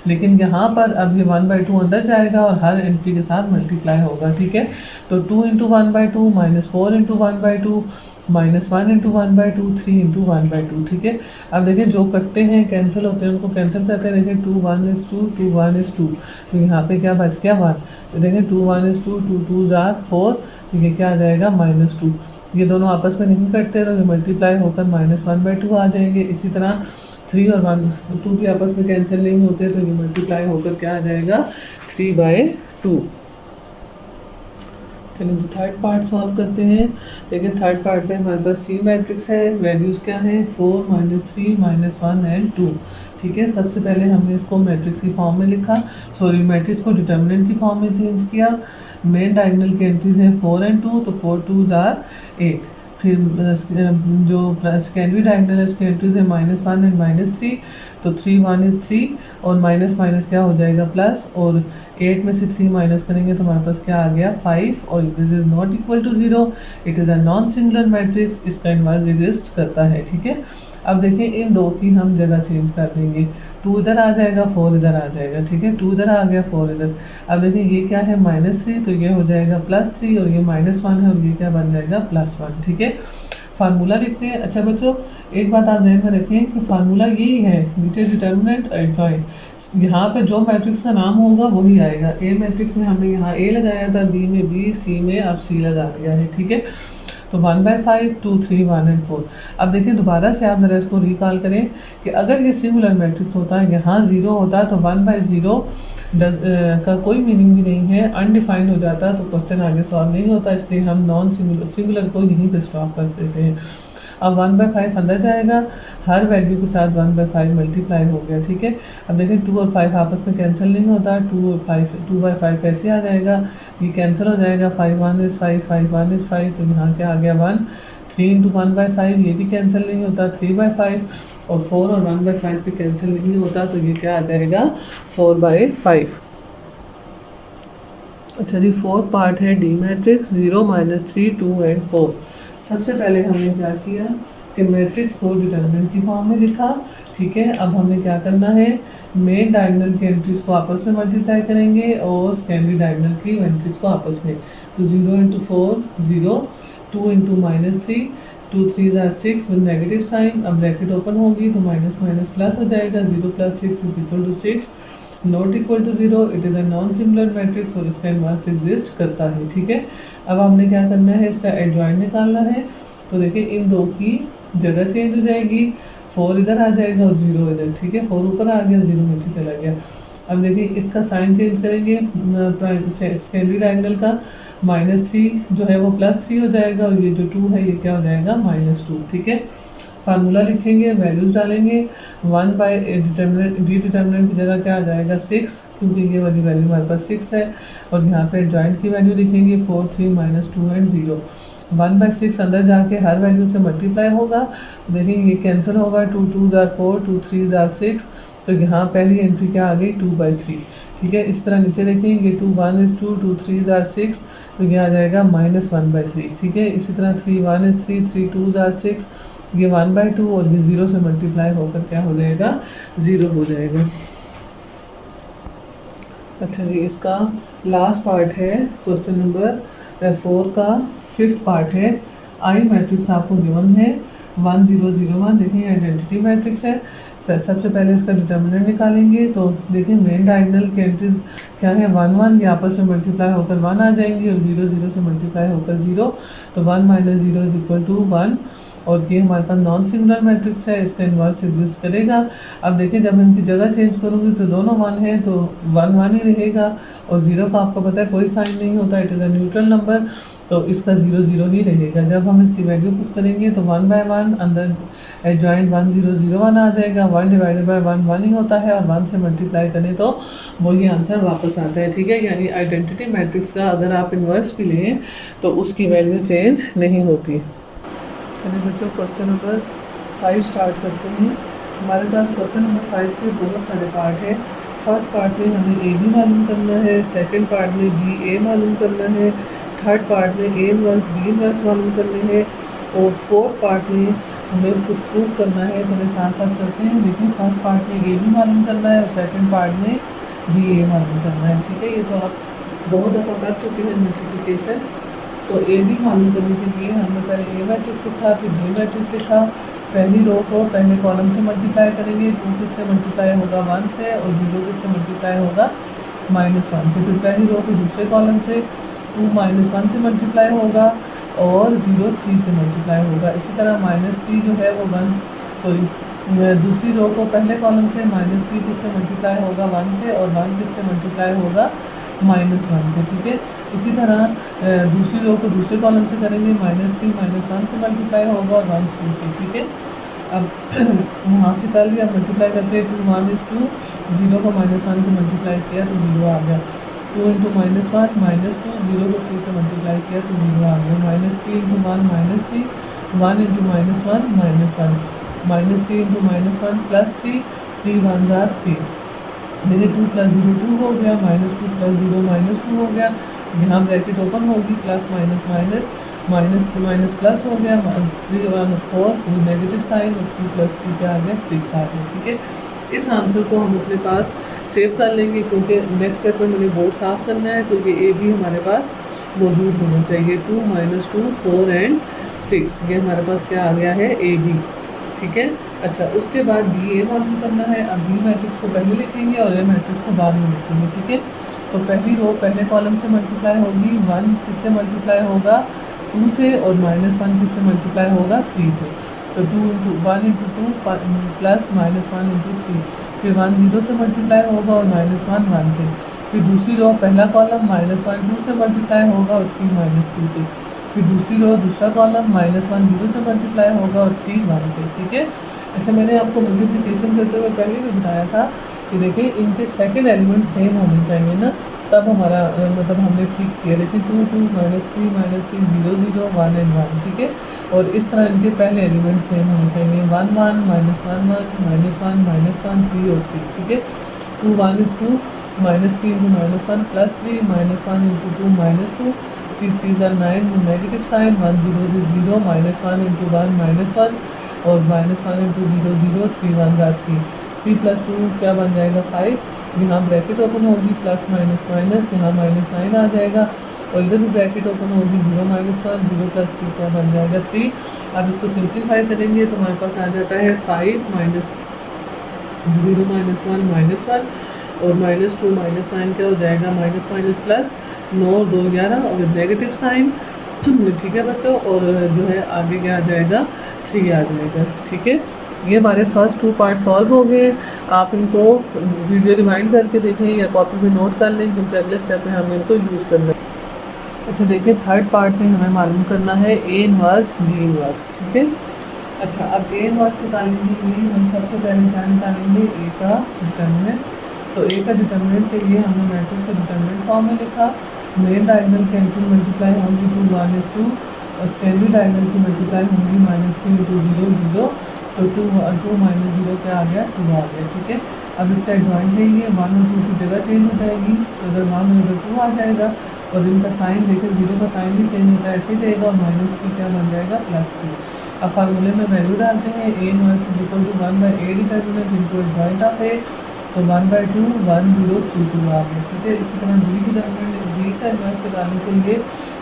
Speaker 1: लेकिन यहाँ पर अब ये 1/2 अंदर जाएगा और हर एंट्री के साथ मल्टीप्लाई होगा, ठीक है। तो 2 × 1/2 -4 × 1/2 -1 × 1/2 3 × 1/2, ठीक है। अब देखिए जो कटते हैं कैंसिल होते हैं उनको कैंसिल करते हैं। देखिए 2 1 is 2 2 1 is 2, तो यहाँ पे क्या बच गया 1। तो देखिए 2 1 is 2 2 2 are 4, तो ये क्या आ जाएगा -2। ये दोनों आपस में नहीं कटते तो ये मल्टीप्लाई होकर -1/2 आ जाएंगे। इसी तरह 3 और 1 2 भी आपस में कैंसिल नहीं होते तो ये मल्टीप्लाई होकर क्या आ जाएगा 3/2। चलिए जो थर्ड पार्ट सॉल्व करते हैं। देखिए थर्ड पार्ट में हमारे पास सी मैट्रिक्स है, वैल्यूज़ क्या है 4 -3 -1 एंड 2, ठीक है। सबसे पहले हमने इसको मैट्रिक्स की फॉर्म में लिखा, सॉरी मैट्रिक्स को डिटर्मिनेंट की फॉर्म में चेंज किया। मेन डायगोनल की एंट्रीज हैं 4 एंड 2, तो 4 2s are 8। फिर जो सेकेंडरी डायगोनल है उसकी एंट्रीज है -1 एंड -3, तो 3 1 is 3 और माइनस माइनस क्या हो जाएगा प्लस, और 8 में से 3 माइनस करेंगे तो हमारे पास क्या आ गया 5, और this is not equal to 0, it is a non singular matrix, इसका इन्वर्स एग्जिस्ट करता है, ठीक है। अब देखिए इन दो की हम जगह चेंज कर देंगे, 2 इधर आ जाएगा 4 इधर आ जाएगा, ठीक है। 2 इधर आ गया 4 इधर। अब देखिए ये क्या है -3 तो ये हो जाएगा +3, और ये -1 है और ये क्या बन जाएगा +1, ठीक है। फार्मूला लिखते हैं। अच्छा बच्चों एक बात आप ध्यान में रखें कि फार्मूला यही है, नीचे डिटर्मिनेंट एडजॉइंट, यहाँ पे जो मैट्रिक्स का नाम होगा वही आएगा। ए मैट्रिक्स में हमने यहाँ ए लगाया था, बी में बी, सी में अब सी लगा दिया है, ठीक है। तो 1/5 2 3 1 एंड 4। अब देखिए दोबारा से आप जरा इसको रिकॉल करें कि अगर ये सिंगुलर मैट्रिक्स होता है, यहाँ 0 होता तो 1/0 का कोई मीनिंग भी नहीं है, अनडिफाइंड हो जाता तो क्वेश्चन आगे सॉल्व नहीं होता, इसलिए हम नॉन सिंगुलर को यहीं पे स्टॉप कर देते हैं। अब 1/5 अंदर जाएगा, हर वैल्यू के साथ 1/5 मल्टीप्लाई हो गया, ठीक है। अब देखिए 2 और 5 आपस में कैंसिल नहीं होता, 2 और 5 2/5 कैसे आ जाएगा, ये कैंसिल हो जाएगा, 5 1 is 5 5 1 is 5, तो यहाँ क्या आ गया 1। 3 × 1/5 ये भी कैंसिल नहीं होता 3/5, और 4 और 1/5 भी कैंसिल नहीं होता, तो ये क्या आ जाएगा 4/5। अच्छा जी फोर्थ पार्ट है डी मैट्रिक्स 0 -3 2 एंड 4। सबसे पहले हमने क्या किया कि मैट्रिक्स को डिटर्मिनेंट की फॉर्म में लिखा, ठीक है। अब हमें क्या करना है, मेन डायगोनल की एंट्रीज को आपस में मल्टीप्लाई करेंगे और सेकेंडरी डायगोनल की एंट्रीज को आपस में, तो 0 × 4 0, 2 × -3 2 3s are 6 with negative sign. अब ब्रैकेट ओपन होगी तो माइनस माइनस प्लस हो जाएगा, 0 + 6 = 6, not equal to 0, it is a non singular matrix और इसका इन्वर्स एग्जिस्ट करता है, ठीक है। अब हमने क्या करना है, इसका एडजॉइंट निकालना है। तो देखिए इन दो की जगह चेंज हो जाएगी, 4 इधर आ जाएगा और 0 इधर, ठीक है। 4 ऊपर आ गया 0 नीचे चला गया। अब देखिए इसका साइन चेंज करेंगे, सेकेंडरी डायगोनल का -3 जो है वो +3 हो जाएगा, और ये जो 2 है ये क्या हो जाएगा -2, ठीक है। फार्मूला लिखेंगे, वैल्यूज डालेंगे, 1/डिटर्मिनेंट डी डिटर्मिनेंट की जगह क्या आ जाएगा 6, क्योंकि ये वाली वैल्यू हमारे पास 6 है, और यहाँ पे जॉइंट की वैल्यू लिखेंगे 4 3 -2 एंड 0। 1/6 अंदर जाके हर वैल्यू से मल्टीप्लाई होगा, तो देखिए ये कैंसिल होगा, 2 2s are 4 2 3s are 6, तो यहाँ पहली एंट्री क्या आ गई 2/3, ठीक है। इस तरह नीचे देखेंगे 2 1 is 2 2 3s are 6, तो ये आ जाएगा -1/3, ठीक है। इसी तरह 3 1 is 3 3 2s are 6, ये 1/2 और ये 0 से मल्टीप्लाई होकर क्या हो जाएगा 0 हो जाएगा। अच्छा जी इसका लास्ट पार्ट है क्वेश्चन नंबर 4 का 5th पार्ट है। आई मैट्रिक्स आपको गिवन है 1 0 0 1, देखिए आइडेंटिटी मैट्रिक्स है। सबसे पहले इसका डिटर्मिनेंट निकालेंगे, तो देखिए मेन डायगोनल की एंट्रीज क्या है 1 1, ये आपस में मल्टीप्लाई होकर 1 आ जाएंगी, और 0 0 से मल्टीप्लाई होकर 0, तो 1 - 0 = 1, और ये हमारे पास नॉन सिंगुलर मैट्रिक्स है, इसका इन्वर्स एग्जिस्ट करेगा। अब देखिए जब इनकी जगह चेंज करूँगी तो दोनों 1 है तो 1 1 ही रहेगा, और 0 का आपको पता है कोई साइन नहीं होता, it is a neutral number, तो इसका 0 0 ही रहेगा। जब हम इसकी वैल्यू पुट करेंगे तो 1/1 अंदर एडजॉइंट 1 0 0 1 आ जाएगा, 1 / 1 1 ही होता है, और 1 से मल्टीप्लाई करें तो वही आंसर वापस आता है, ठीक है। यानी आइडेंटिटी मैट्रिक्स का अगर आप इन्वर्स भी लें तो उसकी वैल्यू चेंज नहीं होती। चलिए बच्चों क्वेश्चन नंबर 5 स्टार्ट करते हैं। हमारे पास क्वेश्चन नंबर 5 के बहुत सारे पार्ट है। फर्स्ट पार्ट में हमें ए बी मालूम करना है, सेकंड पार्ट में बी ए मालूम करना है, थर्ड पार्ट में ए इनवर्स बी इनवर्स मालूम करने हैं, और फोर्थ पार्ट में हमें कुछ प्रूव करना है। चलिए साथ साथ करते हैं। देखिए फर्स्ट पार्ट में ए बी मालूम करना है और सेकंड पार्ट में बी ए मालूम करना है। ठीक है, ये तो आप बहुत दफ़ा कर चुके हैं मल्टीप्लिकेशन। तो ए बी मालूम करने के लिए हमने पहले ए मैट्रिक्स लिखा, फिर बी मैट्रिक्स लिखा। पहली रो को पहले कॉलम से मल्टीप्लाई करेंगे, 2 किससे मल्टीप्लाई होगा 1 से, और 0 किससे मल्टीप्लाई होगा -1 से। फिर पहली रो के दूसरे कॉलम से 2 -1 से मल्टीप्लाई होगा और 0 3 से मल्टीप्लाई होगा। इसी तरह -3 जो है वो दूसरी रो को पहले कॉलम से -3 किससे मल्टीप्लाई होगा 1 से, और 1 किससे मल्टीप्लाई होगा -1 से। ठीक है, इसी तरह दूसरी रो को दूसरे कॉलम से करेंगे, -3 -1 से मल्टीप्लाई होगा और 1 3 से। ठीक है, अब वहाँ से कर लिया, मल्टीप्लाई करते हैं 2 1 is 2, 0 को -1 से मल्टीप्लाई किया तो 0 आ गया। 2 × -1 -2, 0 को 3 से मल्टीप्लाई किया तो 0 आ गया। -3 × 1 -3, 1 × -1 -1, -3 × -1 +3, 3 1 are 3। देखिए 2 + 0 2 हो गया, -2 + 0 -2 हो गया। यहाँ ब्रैकेट ओपन होगी, प्लस माइनस माइनस माइनस से माइनस प्लस हो गया, 3 1 4 नेगेटिव साइन, और 3 + 3 क्या आ गया 6 आ गया। ठीक है, इस आंसर को हम अपने पास सेव कर लेंगे क्योंकि नेक्स्ट स्टेप में मुझे बोर्ड साफ़ करना है, तो ये ए भी हमारे पास मौजूद होना चाहिए। 2 - 2 4 और 6, ये हमारे पास क्या आ गया है ए बी। ठीक है, अच्छा उसके बाद बी ए मालूम करना है। अब बी मैट्रिक्स को पहले लिखेंगे और ए मैट्रिक्स को बाद में लिखेंगे। ठीक है, तो पहली रो पहले कॉलम से मल्टीप्लाई होगी, 1 किससे मल्टीप्लाई होगा 2 से, और -1 किससे मल्टीप्लाई होगा 3 से। तो 2 × 1 × 2 प्लस -1 × 3, फिर 1 0 से मल्टीप्लाई होगा और -1 1 से। फिर दूसरी रो पहला कॉलम -1 2 से मल्टीप्लाई होगा और 3 -3 से। फिर दूसरी रो दूसरा कॉलम -1 0 से मल्टीप्लाई होगा और 3 1 से। ठीक है, अच्छा मैंने आपको मल्टीप्लिकेशन करते हुए पहले भी बताया था कि देखिए इनके सेकंड एलिमेंट सेम होने चाहिए ना, तब हमारा मतलब हमने ठीक किया। लेकिन 2 2 -3 -3 0 0 1 and 1। ठीक है, और इस तरह इनके पहले एलिमेंट सेम होने चाहिए, 1 1 -1 1 -1 -1 3 और 3। ठीक है, 2 1 is 2, -3 × -1 +3, -1 × 2 -2, 3 3 are 9, negative sign, 1 0 is 0, -1 × 1 -1, और -1 × 0 0, 3 1 are 3, 3 + 2 क्या बन जाएगा 5। यहाँ ब्रैकेट ओपन होगी, प्लस माइनस माइनस, यहाँ -9 आ जाएगा, और इधर भी ब्रैकेट ओपन होगी, 0 - 1 0 + 3 क्या बन जाएगा 3। अब इसको सिंप्लीफाई करेंगे तो हमारे पास आ जाता है 5 - 0 - 1 -1, और -2 -9 क्या हो जाएगा -+ 9 2 11 और नेगेटिव साइन। ठीक है बच्चों, और जो है आगे क्या आ जाएगा 3 आ जाएगा। ठीक है, ये हमारे फर्स्ट 2 पार्ट सॉल्व हो गए। आप इनको वीडियो रिमाइंड करके देखें या कॉपी में नोट कर लें क्योंकि अगले स्टेप में हमें इनको यूज़ करना है। अच्छा देखिए थर्ड पार्ट में हमें मालूम करना है ए इनवर्स बी इनवर्स। ठीक है, अच्छा अब ए इनवर्स निकालने के लिए हम सबसे पहले क्या निकालेंगे, ए का डिटर्मिनेंट। तो ए का डिटर्मिनेंट के लिए हमने मैट्रिक्स का डिटर्मिनेंट फॉर्म में लिखा। मेन डायगोनल की एंट्री मल्टीप्लाई होंगी 2 1 is 2, और सेकेंडरी डायगोनल की मल्टीप्लाई होंगी -3 × 0 0, तो 2 -0 क्या आ गया 2 आ गया। ठीक है, अब इसका एडजॉइंट है ये 1 और 2 की जगह चेंज हो जाएगी, तो इधर 1 और इधर 2 आ जाएगा, और इनका साइन देखिए 0 का साइन भी चेंज होता है, ऐसे ही रहेगा, और -3 क्या बन जाएगा +3। अब फार्मूले में वैल्यू डालते हैं, A inverse = 1/a determinant into adjoint of A, तो 1/2 1 0 3 2 आ गया। ठीक है, इसी तरह बी डिटर्मिनेंट, बी का इनवर्स निकालने के लिए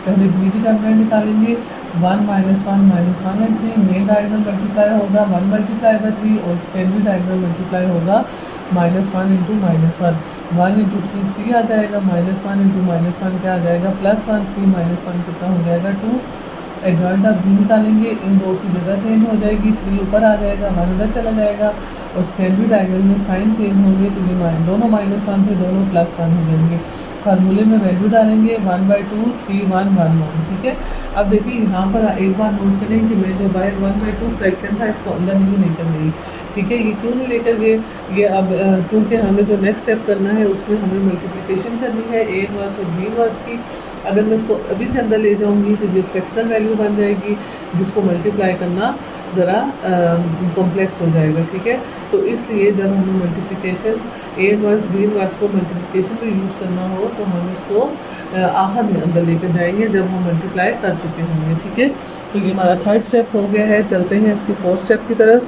Speaker 1: पहले बी डिटर्मिनेंट निकालेंगे। 1 - 1 -1 and 3, मेन डायगोनल मल्टीप्लाई होगा 1 × 3, और सेकेंडरी डायगोनल मल्टीप्लाई होगा -1 × -1, 1 × 3 3 आ जाएगा, -1 × -1 क्या आ जाएगा +1, 3 - 1 कितना हो जाएगा 2। एडजॉइंट ऑफ बी निकालेंगे, इन दो की जगह चेंज हो जाएगी, 3 ऊपर आ जाएगा, 1 उधर चला जाएगा, और सेकेंडरी डायगोनल में साइन चेंज होंगे तो ये दोनों -1 थे, दोनों +1 हो जाएंगे। फार्मूले में वैल्यू डालेंगे 1/2 3 1 1 1। ठीक है, अब देखिए यहाँ पर एक बार नोट करें कि मैं जो 1/2 फ्रैक्शन था इसको अंदर नहीं लेकर गई। ठीक है, ये क्यों नहीं लेकर गए, ये अब क्योंकि हमें जो नेक्स्ट स्टेप करना है उसमें हमें मल्टीप्लिकेशन करनी है ए इनवर्स और बी इनवर्स की। अगर मैं इसको अभी से अंदर ले जाऊँगी तो ये फ्रैक्शनल वैल्यू बन जाएगी, जिसको मल्टीप्लाई करना ज़रा कॉम्प्लेक्स हो जाएगा। ठीक है, तो इसलिए जब हमें multiplication A inverse B inverse को मल्टीप्लिकेशन में यूज़ करना हो तो हम इसको आखिर में अंदर लेकर जाएंगे जब हम मल्टीप्लाई कर चुके होंगे, ठीक है। तो ये हमारा थर्ड स्टेप हो गया है। चलते हैं इसकी फोर्थ स्टेप की तरफ।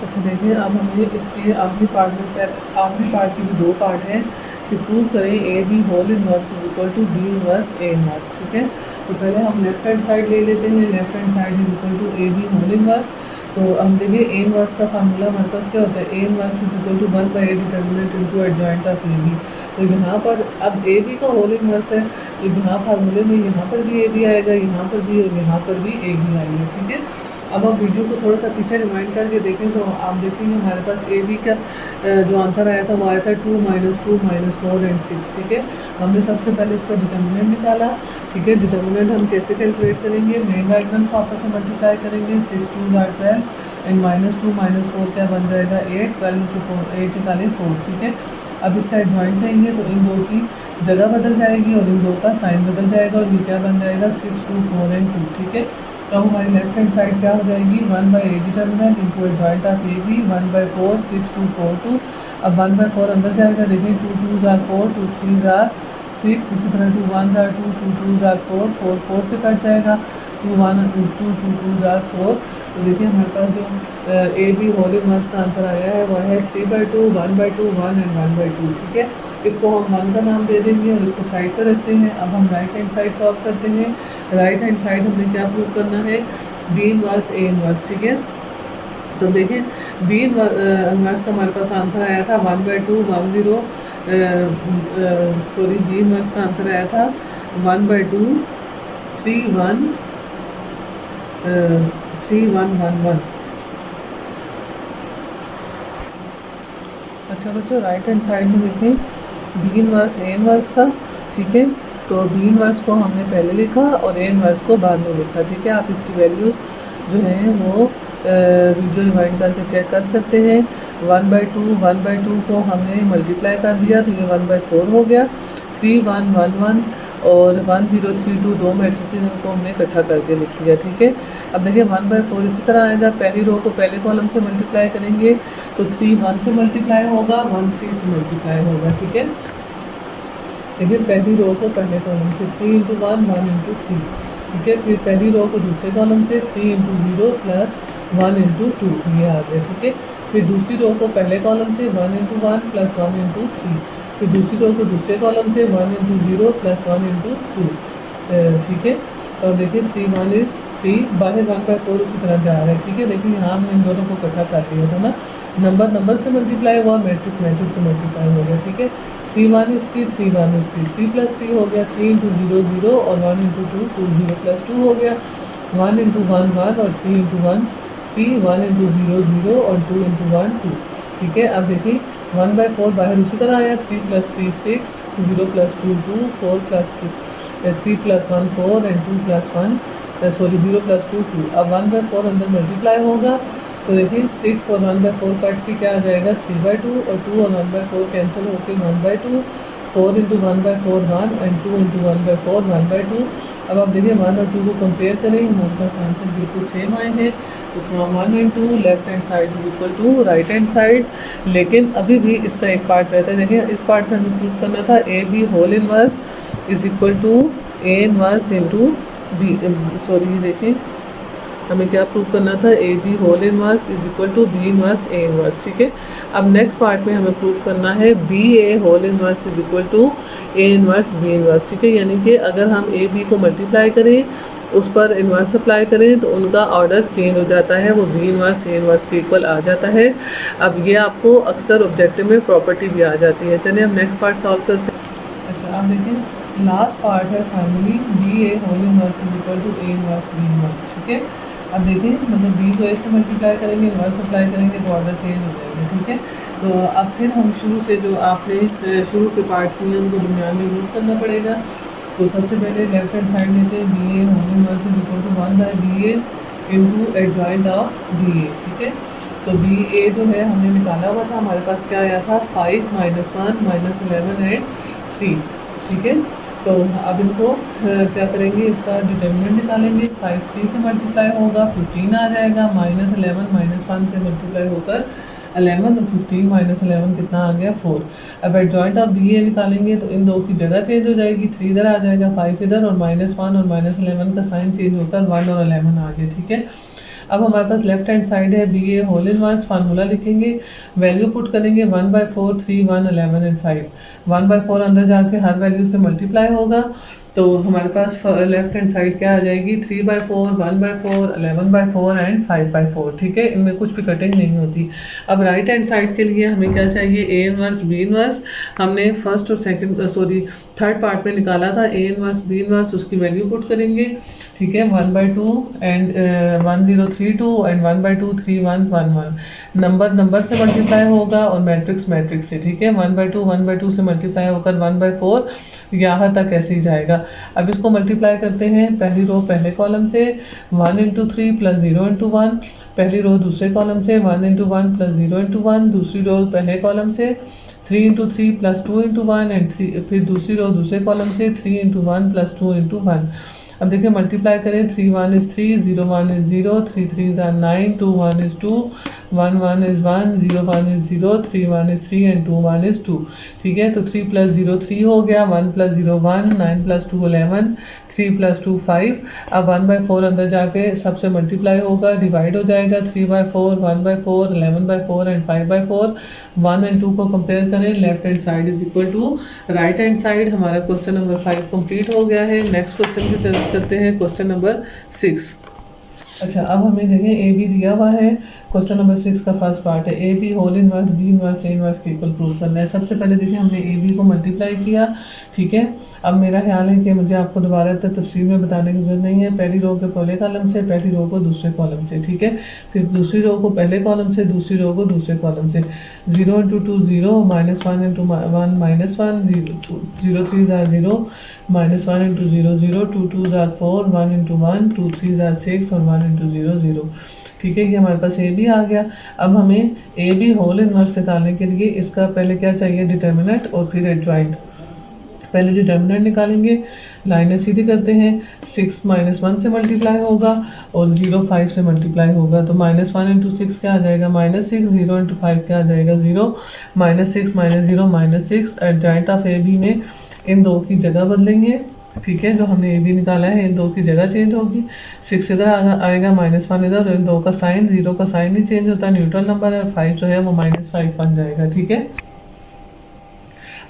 Speaker 1: अच्छा देखिए, अब हमें इसके आखिरी पार्ट की भी दो पार्ट हैं कि प्रूव करें A B whole inverse is equal to B inverse A inverse, ठीक है। तो पहले हम लेफ्ट हैंड साइड ले लेते हैं। Left hand side is equal to A B whole inverse. तो हम देखिए ए इनवर्स का फार्मूला हमारे पास क्या होता है, A inverse is equal to 1 by A determinant into adjoint of A B. तो यहाँ पर अब ए बी का होल इनवर्स है, तो यहाँ फार्मूले में यहाँ पर भी ए बी आएगा, यहाँ पर भी और यहाँ पर भी ए बी आएगा, ठीक है। अब आप वीडियो को थोड़ा सा पीछे रिमाइंड करके देखें तो आप देखेंगे हमारे पास ए बी का जो आंसर आया था वो आया था 2 - 4 एंड 6, ठीक है। हमने सबसे पहले इसका डिटर्मिनेंट निकाला, ठीक है। डिटर्मिनेंट हम कैसे कैलकुलेट करेंगे, मेन डायगोनल को आपस में मल्टीप्लाई करेंगे, 6 2 12 एंड -2 - 4 क्या बन जाएगा 8, 12 से 4 8 निकाले 4, ठीक है। अब इसका एडजॉइंट लेंगे तो इन दो की जगह बदल जाएगी और इन दो का साइन बदल जाएगा और ये क्या बन जाएगा 6 2 4 एंड 2, ठीक है। तो हमारी लेफ्ट हैंड साइड क्या हो जाएगी 1 by A determinant into adjoint of A B 1 by 4 6 2 4 2। अब 1 बाई 4 अंदर जाएगा, देखिए 2 2 जार 4 2 3 जार 6, इसी तरह 2 1 जार 2 2 2 जार 4 4 4 से कट जाएगा, 2 1 इज 2 2 2 जार 4। तो देखिए हमारे पास जो ए बी होल इनवर्स का आंसर आया है वह है 3/2 1/2 1 एंड 1/2, ठीक है। इसको हम 1 का नाम दे देंगे और इसको साइड पर रखते हैं। अब हम राइट हैंड साइड सॉल्व करते हैं। राइट हैंड साइड हमने क्या प्रूव करना है, बी इनवर्स ए इनवर्स, ठीक है। तो देखें बी इनवर्स का हमारे पास आंसर आया था 1/2 1 0 सॉरी बी इनवर्स का आंसर आया था 1/2 3 1 3 1 1 1। अच्छा बच्चों, राइट हैंड साइड में देखें बी इनवर्स ए इनवर्स था, ठीक है। तो बी इनवर्स को हमने पहले लिखा और ए इनवर्स को बाद में लिखा, ठीक है। आप इसकी वैल्यूज़ जो हैं वो वीडियो रिवाइंड करके चेक कर सकते हैं। 1/2 को हमने मल्टीप्लाई कर दिया तो ये 1/4 हो गया। 3 1 1 1 और 1 0 3 2 दो मैट्रिसेस को हमने इकट्ठा करके लिख लिया, ठीक है। अब देखिए 1/4 इसी तरह आएगा, पहली रो को पहले कॉलम से मल्टीप्लाई करेंगे तो 3 1 से मल्टीप्लाई होगा, 1 3 से मल्टीप्लाई होगा, ठीक है। देखिए पहली रो को पहले कॉलम से 3 × 1 1 × 3, ठीक है। फिर पहली रो को दूसरे कॉलम से 3 × 0 प्लस 1 × 2, ये आ गया, ठीक है। फिर दूसरी रो को पहले कॉलम से 1 × 1 प्लस 1 × 3, फिर दूसरी रो को दूसरे कॉलम से 1 × 0 प्लस 1 × 2, ठीक है। और देखिए 3 1 इज़ 3, बाहर 1/4 उसी तरह जा रहा है, ठीक है। देखिए यहाँ हमने इन दोनों को इकट्ठा कर दिया था ना, नंबर से मल्टीप्लाई हुआ, मैट्रिक्स से मल्टीप्लाई हो गया, ठीक है। 3 1 इज़ 3 3 1 इज़ 3 3 + 3 हो गया, 3 × 0 0 और 1 × 2 2 0 + 2 हो गया, 1 × 1 1 और 3 × 1 3 1 × 0 0 और 2 × 1 2, ठीक है। अब देखिए 1/4 बाहर उसी तरह आया, 3 + 3 6 0 + 2 2 4 + 2 3 + 1 4 एंड 2 + 1 सॉरी 0 + 2 2। अब 1/4 अंदर मल्टीप्लाई होगा तो देखिए 6 और 1/4 कट के क्या आ जाएगा 3/2 और 2 और 1/4 कैंसिल होकर 1/2, 4 × 1/4 1 एंड 2 × 1/4 1/2। अब आप देखिए 1 और 2 को कंपेयर करें, हमारे पास आंसर बिल्कुल सेम आए हैं। तो from 1 and 2 left hand side is equal to right hand side. लेकिन अभी भी इसका एक पार्ट रहता है, देखिए इस पार्ट में हमें प्रूव करना था A B whole inverse is equal to A inverse into B, sorry देखिए हमें क्या प्रूव करना था, A B whole inverse is equal to B inverse A inverse, ठीक है। अब नेक्स्ट पार्ट में हमें प्रूव करना है B A whole inverse is equal to A inverse B inverse, ठीक है। यानी कि अगर हम ए बी को मल्टीप्लाई करें उस पर इन्वर्स अप्लाई करें तो उनका ऑर्डर चेंज हो जाता है, वो बी इन्वर्स ए इन्वर्स के इक्वल आ जाता है। अब ये आपको अक्सर ऑब्जेक्टिव में प्रॉपर्टी भी आ जाती है। चलिए हम नेक्स्ट पार्ट सॉल्व करते हैं। अच्छा आप देखिए लास्ट पार्ट है finally B A whole inverse is equal to A inverse B inverse, ठीक है। अब देखिए मतलब बी को ए से मल्टीप्लाई करेंगे, इन्वर्स अप्लाई करेंगे तो ऑर्डर चेंज हो जाएगा, ठीक है। तो अब फिर हम शुरू से जो आपने शुरू के पार्ट किए हैं उनको दुनिया में यूज़ करना पड़ेगा। तो सबसे पहले लेफ्ट हैंड साइड लेते हैं B A whole inverse is equal to 1 by B A into adjoint of B A, ठीक है। तो बी ए जो है हमने निकाला हुआ था, हमारे पास क्या आया था 5 - 1 -11 एंड 3, ठीक है। तो अब इनको क्या करेंगे, इसका डिटर्मिनेंट निकालेंगे। 5 3 से मल्टीप्लाई होगा 15 आ जाएगा, -11 -1 से मल्टीप्लाई होकर 11 और 15 माइनस 11 कितना आ गया 4। अब एडजॉइंट ऑफ बी ए निकालेंगे तो इन दो की जगह चेंज हो जाएगी, 3 इधर आ जाएगा, 5 इधर, और -1 और -11 का साइन चेंज होकर 1 और 11 आ गया, ठीक है। अब हमारे पास लेफ्ट हैंड साइड है B A whole inverse, formula लिखेंगे, वैल्यू पुट करेंगे 1/4, 3, 1, 11 एंड 5। 1/4 अंदर जाके हर वैल्यू से मल्टीप्लाई होगा, तो हमारे पास लेफ्ट हैंड साइड क्या आ जाएगी 3/4, 1/4, 11/4 एंड 5/4, ठीक है। इनमें कुछ भी कटिंग नहीं होती। अब राइट हैंड साइड के लिए हमें क्या चाहिए, ए इनवर्स बी इनवर्स। हमने फर्स्ट और थर्ड पार्ट में निकाला था ए इनवर्स बी इनवर्स, उसकी वैल्यू पुट करेंगे, ठीक है। 1/2 एंड 1032 एंड 1/2 3111। नंबर से मल्टीप्लाई होगा और मैट्रिक्स से, ठीक है। 1/2 से मल्टीप्लाई होकर 1/4 यहाँ तक ऐसे ही जाएगा। अब इसको मल्टीप्लाई करते हैं, पहली रो पहले कॉलम से 1 × 3 + 0 × 1, पहली रो दूसरे कॉलम से 1 × 1 + 0 × 1, दूसरी रो पहले कॉलम से 3 × 3 + 2 × 1 एंड 3, फिर दूसरी रो दूसरे कॉलम से 3 × 1 + 2 × 1। अब देखिए मल्टीप्लाई करें, 3 1 is 3, 0 1 is 0, 3 3s are 9, 2 1 is 2, 1 1 is 1, 0 1 is 0, 3 1 is 3 and 2 1 is 2, ठीक है। तो 3 + 0 3 हो गया, 1 + 0 1, 9 + 2 11, 3 + 2 5। अब 1/4 अंदर जाके सबसे मल्टीप्लाई होगा, डिवाइड हो जाएगा, 3/4, 1/4, 11/4 एंड 5/4। 1 एंड 2 को कंपेयर करें, left hand side is equal to right hand side. हमारा क्वेश्चन नंबर 5 कंप्लीट हो गया है। नेक्स्ट क्वेश्चन की तरफ चलते हैं, क्वेश्चन नंबर 6। अच्छा, अब हमें देखें ए बी दिया हुआ है। क्वेश्चन नंबर 6 का फर्स्ट पार्ट है A B whole inverse B inverse A inverse के इक्वल प्रूव करना है। सबसे पहले देखिए हमने ए बी को मल्टीप्लाई किया, ठीक है। अब मेरा ख्याल है कि मुझे आपको दोबारा तफसील में बताने की जरूरत नहीं है। पहली रो के पहले कॉलम से, पहली रो को दूसरे कॉलम से, ठीक है। फिर दूसरी रो को पहले कॉलम से, दूसरी रो को दूसरे कॉलम से। 0 × 2 0, -1 × 1 -1, 0 3s are 0, -1 × 0 0, 2 2s are 4, 1 × 1, 2 3s are 6 और 1 × 0 0, ठीक है। ये हमारे पास ए बी आ गया। अब हमें ए बी होल इनवर्स निकालने के लिए इसका पहले क्या चाहिए, डिटर्मिनेंट और फिर एडजॉइंट। पहले डिटर्मिनेंट निकालेंगे, लाइनें सीधी करते हैं। 6 -1 से मल्टीप्लाई होगा और 0 5 से मल्टीप्लाई होगा, तो -1 × 6 क्या आ जाएगा -6, 0 × 5 क्या आ जाएगा 0, -6 -0 -6। एडजॉइंट ऑफ ए बी में इन दो की जगह बदलेंगे, ठीक है। जो हमने ए बी निकाला है इन दो की जगह चेंज होगी, 6 इधर आएगा, -1 इधर, और इन दो का साइन, 0 का साइन नहीं चेंज होता, न्यूट्रल नंबर है, और 5 जो है वो -5 बन जाएगा, ठीक है।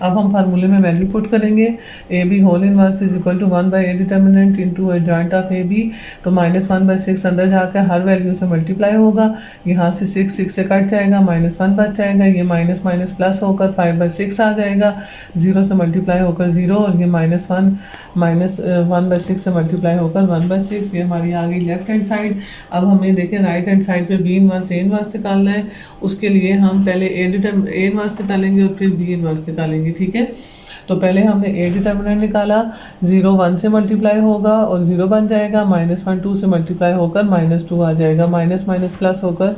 Speaker 1: अब हम फार्मूले में वैल्यू पुट करेंगे, A B whole inverse is equal to 1/a determinant into adjoint of A B. तो -1/6 अंदर जाकर हर वैल्यू से मल्टीप्लाई होगा, यहाँ से 6 से कट जाएगा, -1 बच जाएगा, ये माइनस माइनस प्लस होकर 5/6 आ जाएगा, 0 से मल्टीप्लाई होकर 0, और ये -1/6 से मल्टीप्लाई होकर 1/6। ये हमारी आ गई लेफ्ट हैंड साइड। अब हमें देखें राइट हैंड साइड पे बी इनवर्स ए इनवर्स निकालना है। उसके लिए हम पहले ए इनवर्स निकालेंगे और फिर बी इनवर्स निकालेंगे, ठीक है। तो पहले हमने ए डिटर्मिनेंट निकाला, 0 1 से मल्टीप्लाई होगा और 0 बन जाएगा, -1 2 से मल्टीप्लाई होकर -2 आ जाएगा, माइनस माइनस प्लस होकर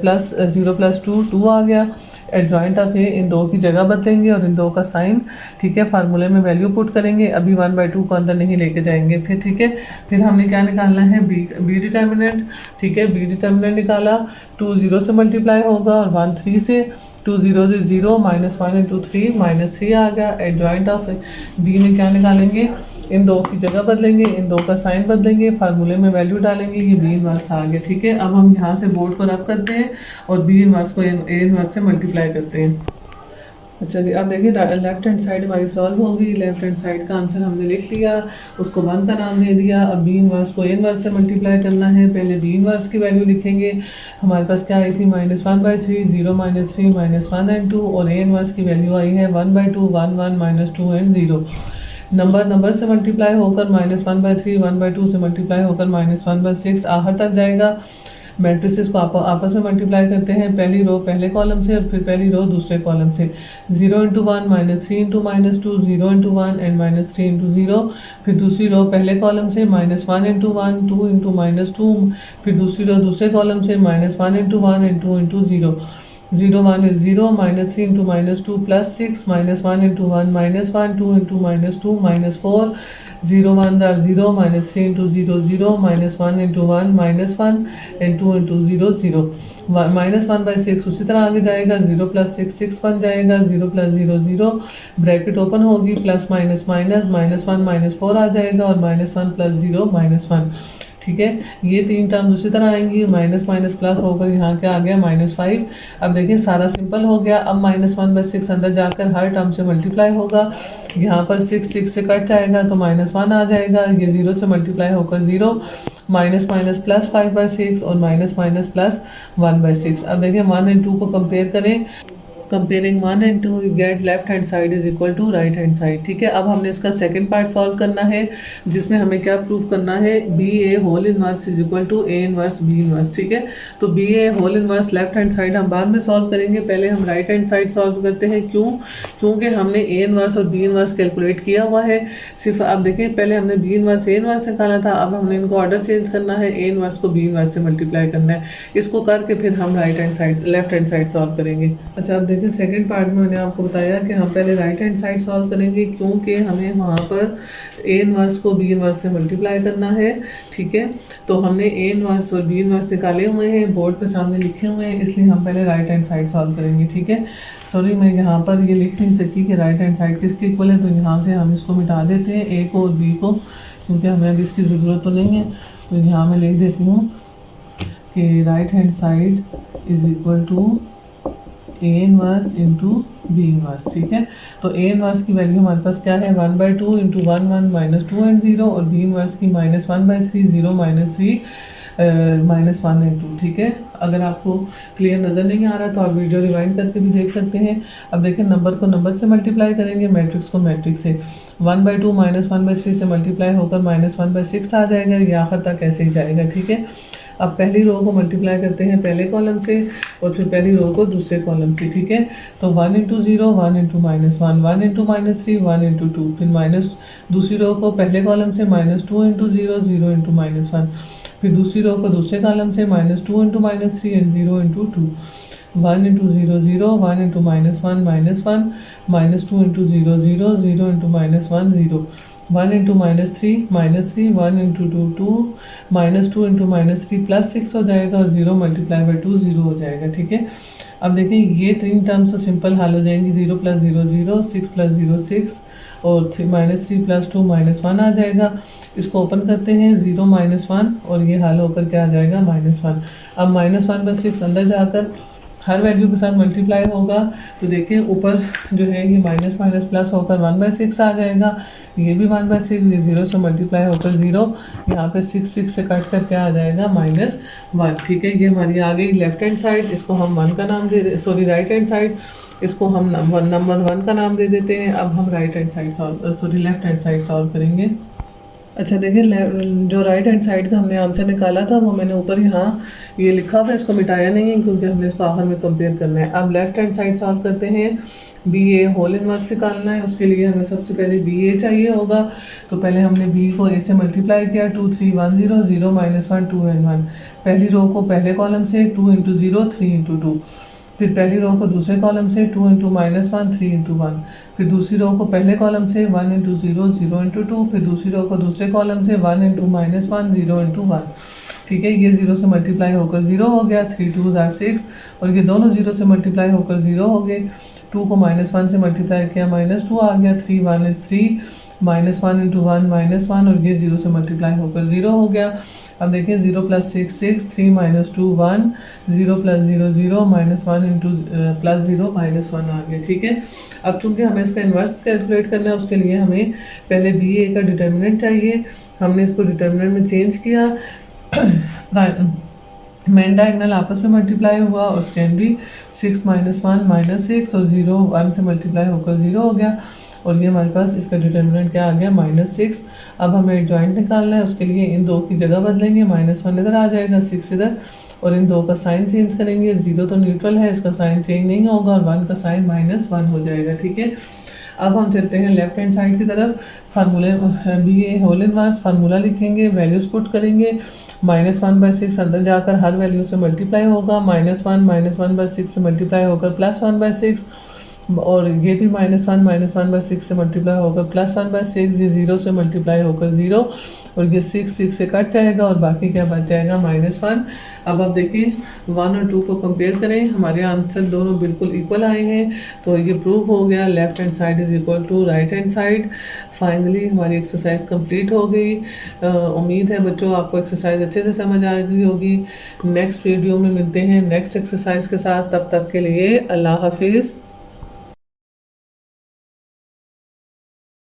Speaker 1: प्लस 0 + 2 2 आ गया। एडजॉइंट ऑफ ए, इन दो की जगह बदलेंगे और इन दो का साइन, ठीक है। फार्मूले में वैल्यू पुट करेंगे, अभी 1/2 को अंदर नहीं लेके जाएंगे फिर, ठीक है। फिर हमने क्या निकालना है, बी डिटर्मिनेंट, ठीक है। बी डिटर्मिनेंट निकाला, 2 0 से मल्टीप्लाई होगा और 1 3 से, 2 0 से 0, -1 × 3 -3 आ गया। एडजॉइंट ऑफ बी में क्या निकालेंगे, इन दो की जगह बदलेंगे, इन दो का साइन बदलेंगे, फार्मूले में वैल्यू डालेंगे, ये बी इनवर्स आ गया, ठीक है। अब हम यहाँ से बोर्ड को रब करते हैं और बी इनवर्स को ए इनवर्स से मल्टीप्लाई करते हैं। अच्छा जी, अब देखिए लेफ्ट हैंड साइड हमारी सॉल्व होगी। लेफ्ट हैंड साइड का आंसर हमने लिख लिया, उसको 1 का नाम दे दिया। अब बी इनवर्स को ए इनवर्स से मल्टीप्लाई करना है। पहले बी इनवर्स की वैल्यू लिखेंगे, हमारे पास क्या आई थी, -1/3, 0 -3 -1 एंड 2, और ए इनवर्स की वैल्यू आई है 1/2 1 1 -2 एंड 0। नंबर से मल्टीप्लाई होकर -1/3, 1/2 से मल्टीप्लाई होकर -1/6 आखिर तक जाएगा। मैट्रिसेस को आपस में मल्टीप्लाई करते हैं, पहली रो पहले कॉलम से और फिर पहली रो दूसरे कॉलम से। 0 × 1 -3 × -2, 0 × 1 एंड -3 × 0। फिर दूसरी रो पहले कॉलम से -1 × 1, 2 × -2, फिर दूसरी रो दूसरे कॉलम से -1 × 1 and 2 × 0। 0 1 is 0, minus 3 into minus 2 plus 6, minus 1 into 1 minus 1, 2 into minus 2 minus 4, 0 1 are 0, minus 3 into 0 0, minus 1 into 1 minus 1 and 2 into 0 0. Minus 1 by 6 उसी तरह आगे जाएगा, 0 प्लस 6 6 बन जाएगा, 0 प्लस 0 0, ब्रैकेट ओपन होगी, plus minus minus, minus 1 minus 4 आ जाएगा और minus 1 plus 0 minus 1। ठीक है, ये तीन टर्म उसी तरह आएंगी, माइनस माइनस प्लस होकर यहाँ क्या आ गया -5। अब देखिए सारा सिंपल हो गया। अब -1 बाई 6 अंदर जाकर हर टर्म से मल्टीप्लाई होगा, यहाँ पर 6 6 से कट जाएगा तो -1 आ जाएगा, ये 0 से मल्टीप्लाई होकर 0, माइनस माइनस प्लस 5 बाई 6 और माइनस माइनस प्लस 1 बाई 6। अब देखिए 1 और 2 को कंपेयर करें, comparing 1 and 2 you get left hand side is equal to right hand side. ठीक है, अब हमने इसका सेकंड पार्ट सॉल्व करना है, जिसमें हमें क्या प्रूव करना है, B A whole inverse is equal to A inverse B inverse. ठीक है, तो B A whole inverse left hand side हम बाद में सॉल्व करेंगे, पहले हम राइट हैंड साइड सॉल्व करते हैं। क्योंकि हमने ए इनवर्स और बी इनवर्स कैलकुलेट किया हुआ है सिर्फ। अब देखें पहले हमने बी इनवर्स ए इनवर्स निकाला था, अब हमने इनको ऑर्डर चेंज करना है, ए इनवर्स को बी इनवर्स से मल्टीप्लाई करना है। इसको करके फिर हम right hand side left hand side solve करेंगे। अच्छा, अब देखिए सेकंड पार्ट मैंने आपको बताया कि हम पहले राइट हैंड साइड सॉल्व करेंगे, क्योंकि हमें वहाँ पर ए इनवर्स को बी इनवर्स से मल्टीप्लाई करना है। ठीक है, तो हमने ए इनवर्स और बी इनवर्स निकाले हुए हैं, बोर्ड पे सामने लिखे हुए हैं, इसलिए हम पहले राइट हैंड साइड सॉल्व करेंगे। ठीक है, सॉरी मैं यहाँ पर ये लिख नहीं सकी कि राइट हैंड साइड किसके इक्वल है, तो यहाँ से हम इसको मिटा देते हैं, ए को और बी को, क्योंकि हमें अभी इसकी ज़रूरत तो नहीं है। तो यहाँ मैं लिख देती हूँ कि right hand side is equal to A inverse into B inverse. ठीक है, तो ए इनवर्स की वैल्यू हमारे पास क्या है, 1/2 इंटू 1 1 माइनस 2 एंड 0, और बी इनवर्स की -1/3 0 माइनस 3 -1 एंड 2। ठीक है, अगर आपको क्लियर नज़र नहीं आ रहा तो आप वीडियो रिवाइंड करके भी देख सकते हैं। अब देखिए नंबर को नंबर से मल्टीप्लाई करेंगे, मैट्रिक्स को मैट्रिक्स से, 1/2 -1/3 से मल्टीप्लाई होकर -1/6 आ जाएगा, ये आखिर तक ऐसे ही जाएगा। ठीक है, अब पहली रो को मल्टीप्लाई करते हैं पहले कॉलम से और फिर पहली रो को दूसरे कॉलम से। ठीक है, तो 1 इंटू 0 1 इंटू -1 1 इंटू -3 1 इंटू 2, फिर माइनस दूसरी रो को पहले कॉलम से -2 इंटू 0 0 इंटू -1, फिर दूसरी रो को दूसरे कॉलम से -2 into -3 and 0 into 2, 1 into 0 0 1 into -1 -1 -2 into 0 0 0 into -1 0, 1 into -3 1 into 2 2 -2 into -3 plus 6 हो जाएगा और 0 मल्टीप्लाई बाई 2 0 हो जाएगा। ठीक है, अब देखिए ये तीन टर्म्स तो सिंपल हल हो जाएंगी, 0 + 0 0 6 + 0 6 और -3 + 2 -1 आ जाएगा। इसको ओपन करते हैं, 0 -1 और ये हल होकर क्या आ जाएगा -1। अब -1/6 अंदर जाकर हर वैल्यू के साथ मल्टीप्लाई होगा, तो देखिए ऊपर जो है ये माइनस माइनस प्लस होकर 1/6 आ जाएगा, ये भी 1/6, ये 0 से मल्टीप्लाई होकर 0, यहाँ पे 6 6 से कट कर क्या आ जाएगा -1। ठीक है, ये हमारी आ गई लेफ्ट हैंड साइड, इसको हम 1 का नाम दे सॉरी राइट हैंड साइड, इसको हम नंबर 1 का नाम दे देते हैं। अब हम right hand side left hand side solve करेंगे। अच्छा देखिए, जो राइट हैंड साइड का हमने आंसर निकाला था वो मैंने ऊपर यहाँ ये लिखा हुआ है, इसको मिटाया नहीं है क्योंकि हमने इसको आखिर में कंपेयर करना है। अब लेफ्ट हैंड साइड सॉल्व करते हैं, बी ए होल इनवर्स निकालना है, उसके लिए हमें सबसे पहले बी ए चाहिए होगा। तो पहले हमने बी को ए से मल्टीप्लाई किया, 2 3 1 0 0 -1 2 and 1, पहली रो को पहले कॉलम से 2 इंटू 0 3 इंटू 2, फिर पहली रो को दूसरे कॉलम से 2 इंटू -1 3 इंटू 1, फिर दूसरी रो को पहले कॉलम से 1 इंटू 0 0 इंटू 2, फिर दूसरी रो को दूसरे कॉलम से 1 इंटू -1 0 इंटू 1। ठीक है, ये 0 से मल्टीप्लाई होकर 0 हो गया, 3 2 are 6 और ये दोनों 0 से मल्टीप्लाई होकर 0 हो गए। 2 को -1 से मल्टीप्लाई किया, -2 आ गया, 3 1 is 3, -1 इंटू 1 -1 और ये 0 से मल्टीप्लाई होकर 0 हो गया। अब देखिए 0 + 6 6 3 -2 1 0 + 0 0 -1 इंटू +0 -1 आ गया। ठीक है, अब चूंकि हमें इसका इन्वर्स कैलकुलेट करना है, उसके लिए हमें पहले बी ए का डिटर्मिनेंट चाहिए। हमने इसको डिटर्मिनेंट में चेंज किया, मेन डायगोनल आपस में मल्टीप्लाई हुआ और सेकेंडरी 6 -1 -6 और 0 1 से मल्टीप्लाई होकर 0 हो गया और ये हमारे पास इसका डिटर्मिनेंट क्या आ गया -6। अब हमें एडजॉइंट निकालना है, उसके लिए इन दो की जगह बदलेंगे, -1 इधर आ जाएगा, 6 इधर, और इन दो का साइन चेंज करेंगे। 0 तो न्यूट्रल है, इसका साइन चेंज नहीं होगा और 1 का साइन -1 हो जाएगा। ठीक है, अब हम चलते हैं लेफ्ट हैंड साइड की तरफ। फार्मूले B A whole inverse formula लिखेंगे, वैल्यूज पुट करेंगे। -1/6 अंदर जाकर हर वैल्यू से मल्टीप्लाई होगा, -1/6 से मल्टीप्लाई होकर +1/6, और ये भी -1/6 से मल्टीप्लाई होकर +1/6, ये 0 से मल्टीप्लाई होकर 0, और ये 6 से कट जाएगा और बाकी क्या बच जाएगा -1। अब आप देखिए 1 और 2 को कंपेयर करें, हमारे आंसर दोनों बिल्कुल इक्वल आए हैं, तो ये प्रूव हो गया left hand side is equal to right hand side. Finally हमारी एक्सरसाइज कंप्लीट हो गई। उम्मीद है बच्चों आपको एक्सरसाइज अच्छे से समझ आ गई होगी। नेक्स्ट वीडियो में मिलते हैं नेक्स्ट एक्सरसाइज के साथ, तब तक के लिए अल्लाह हाफिज़।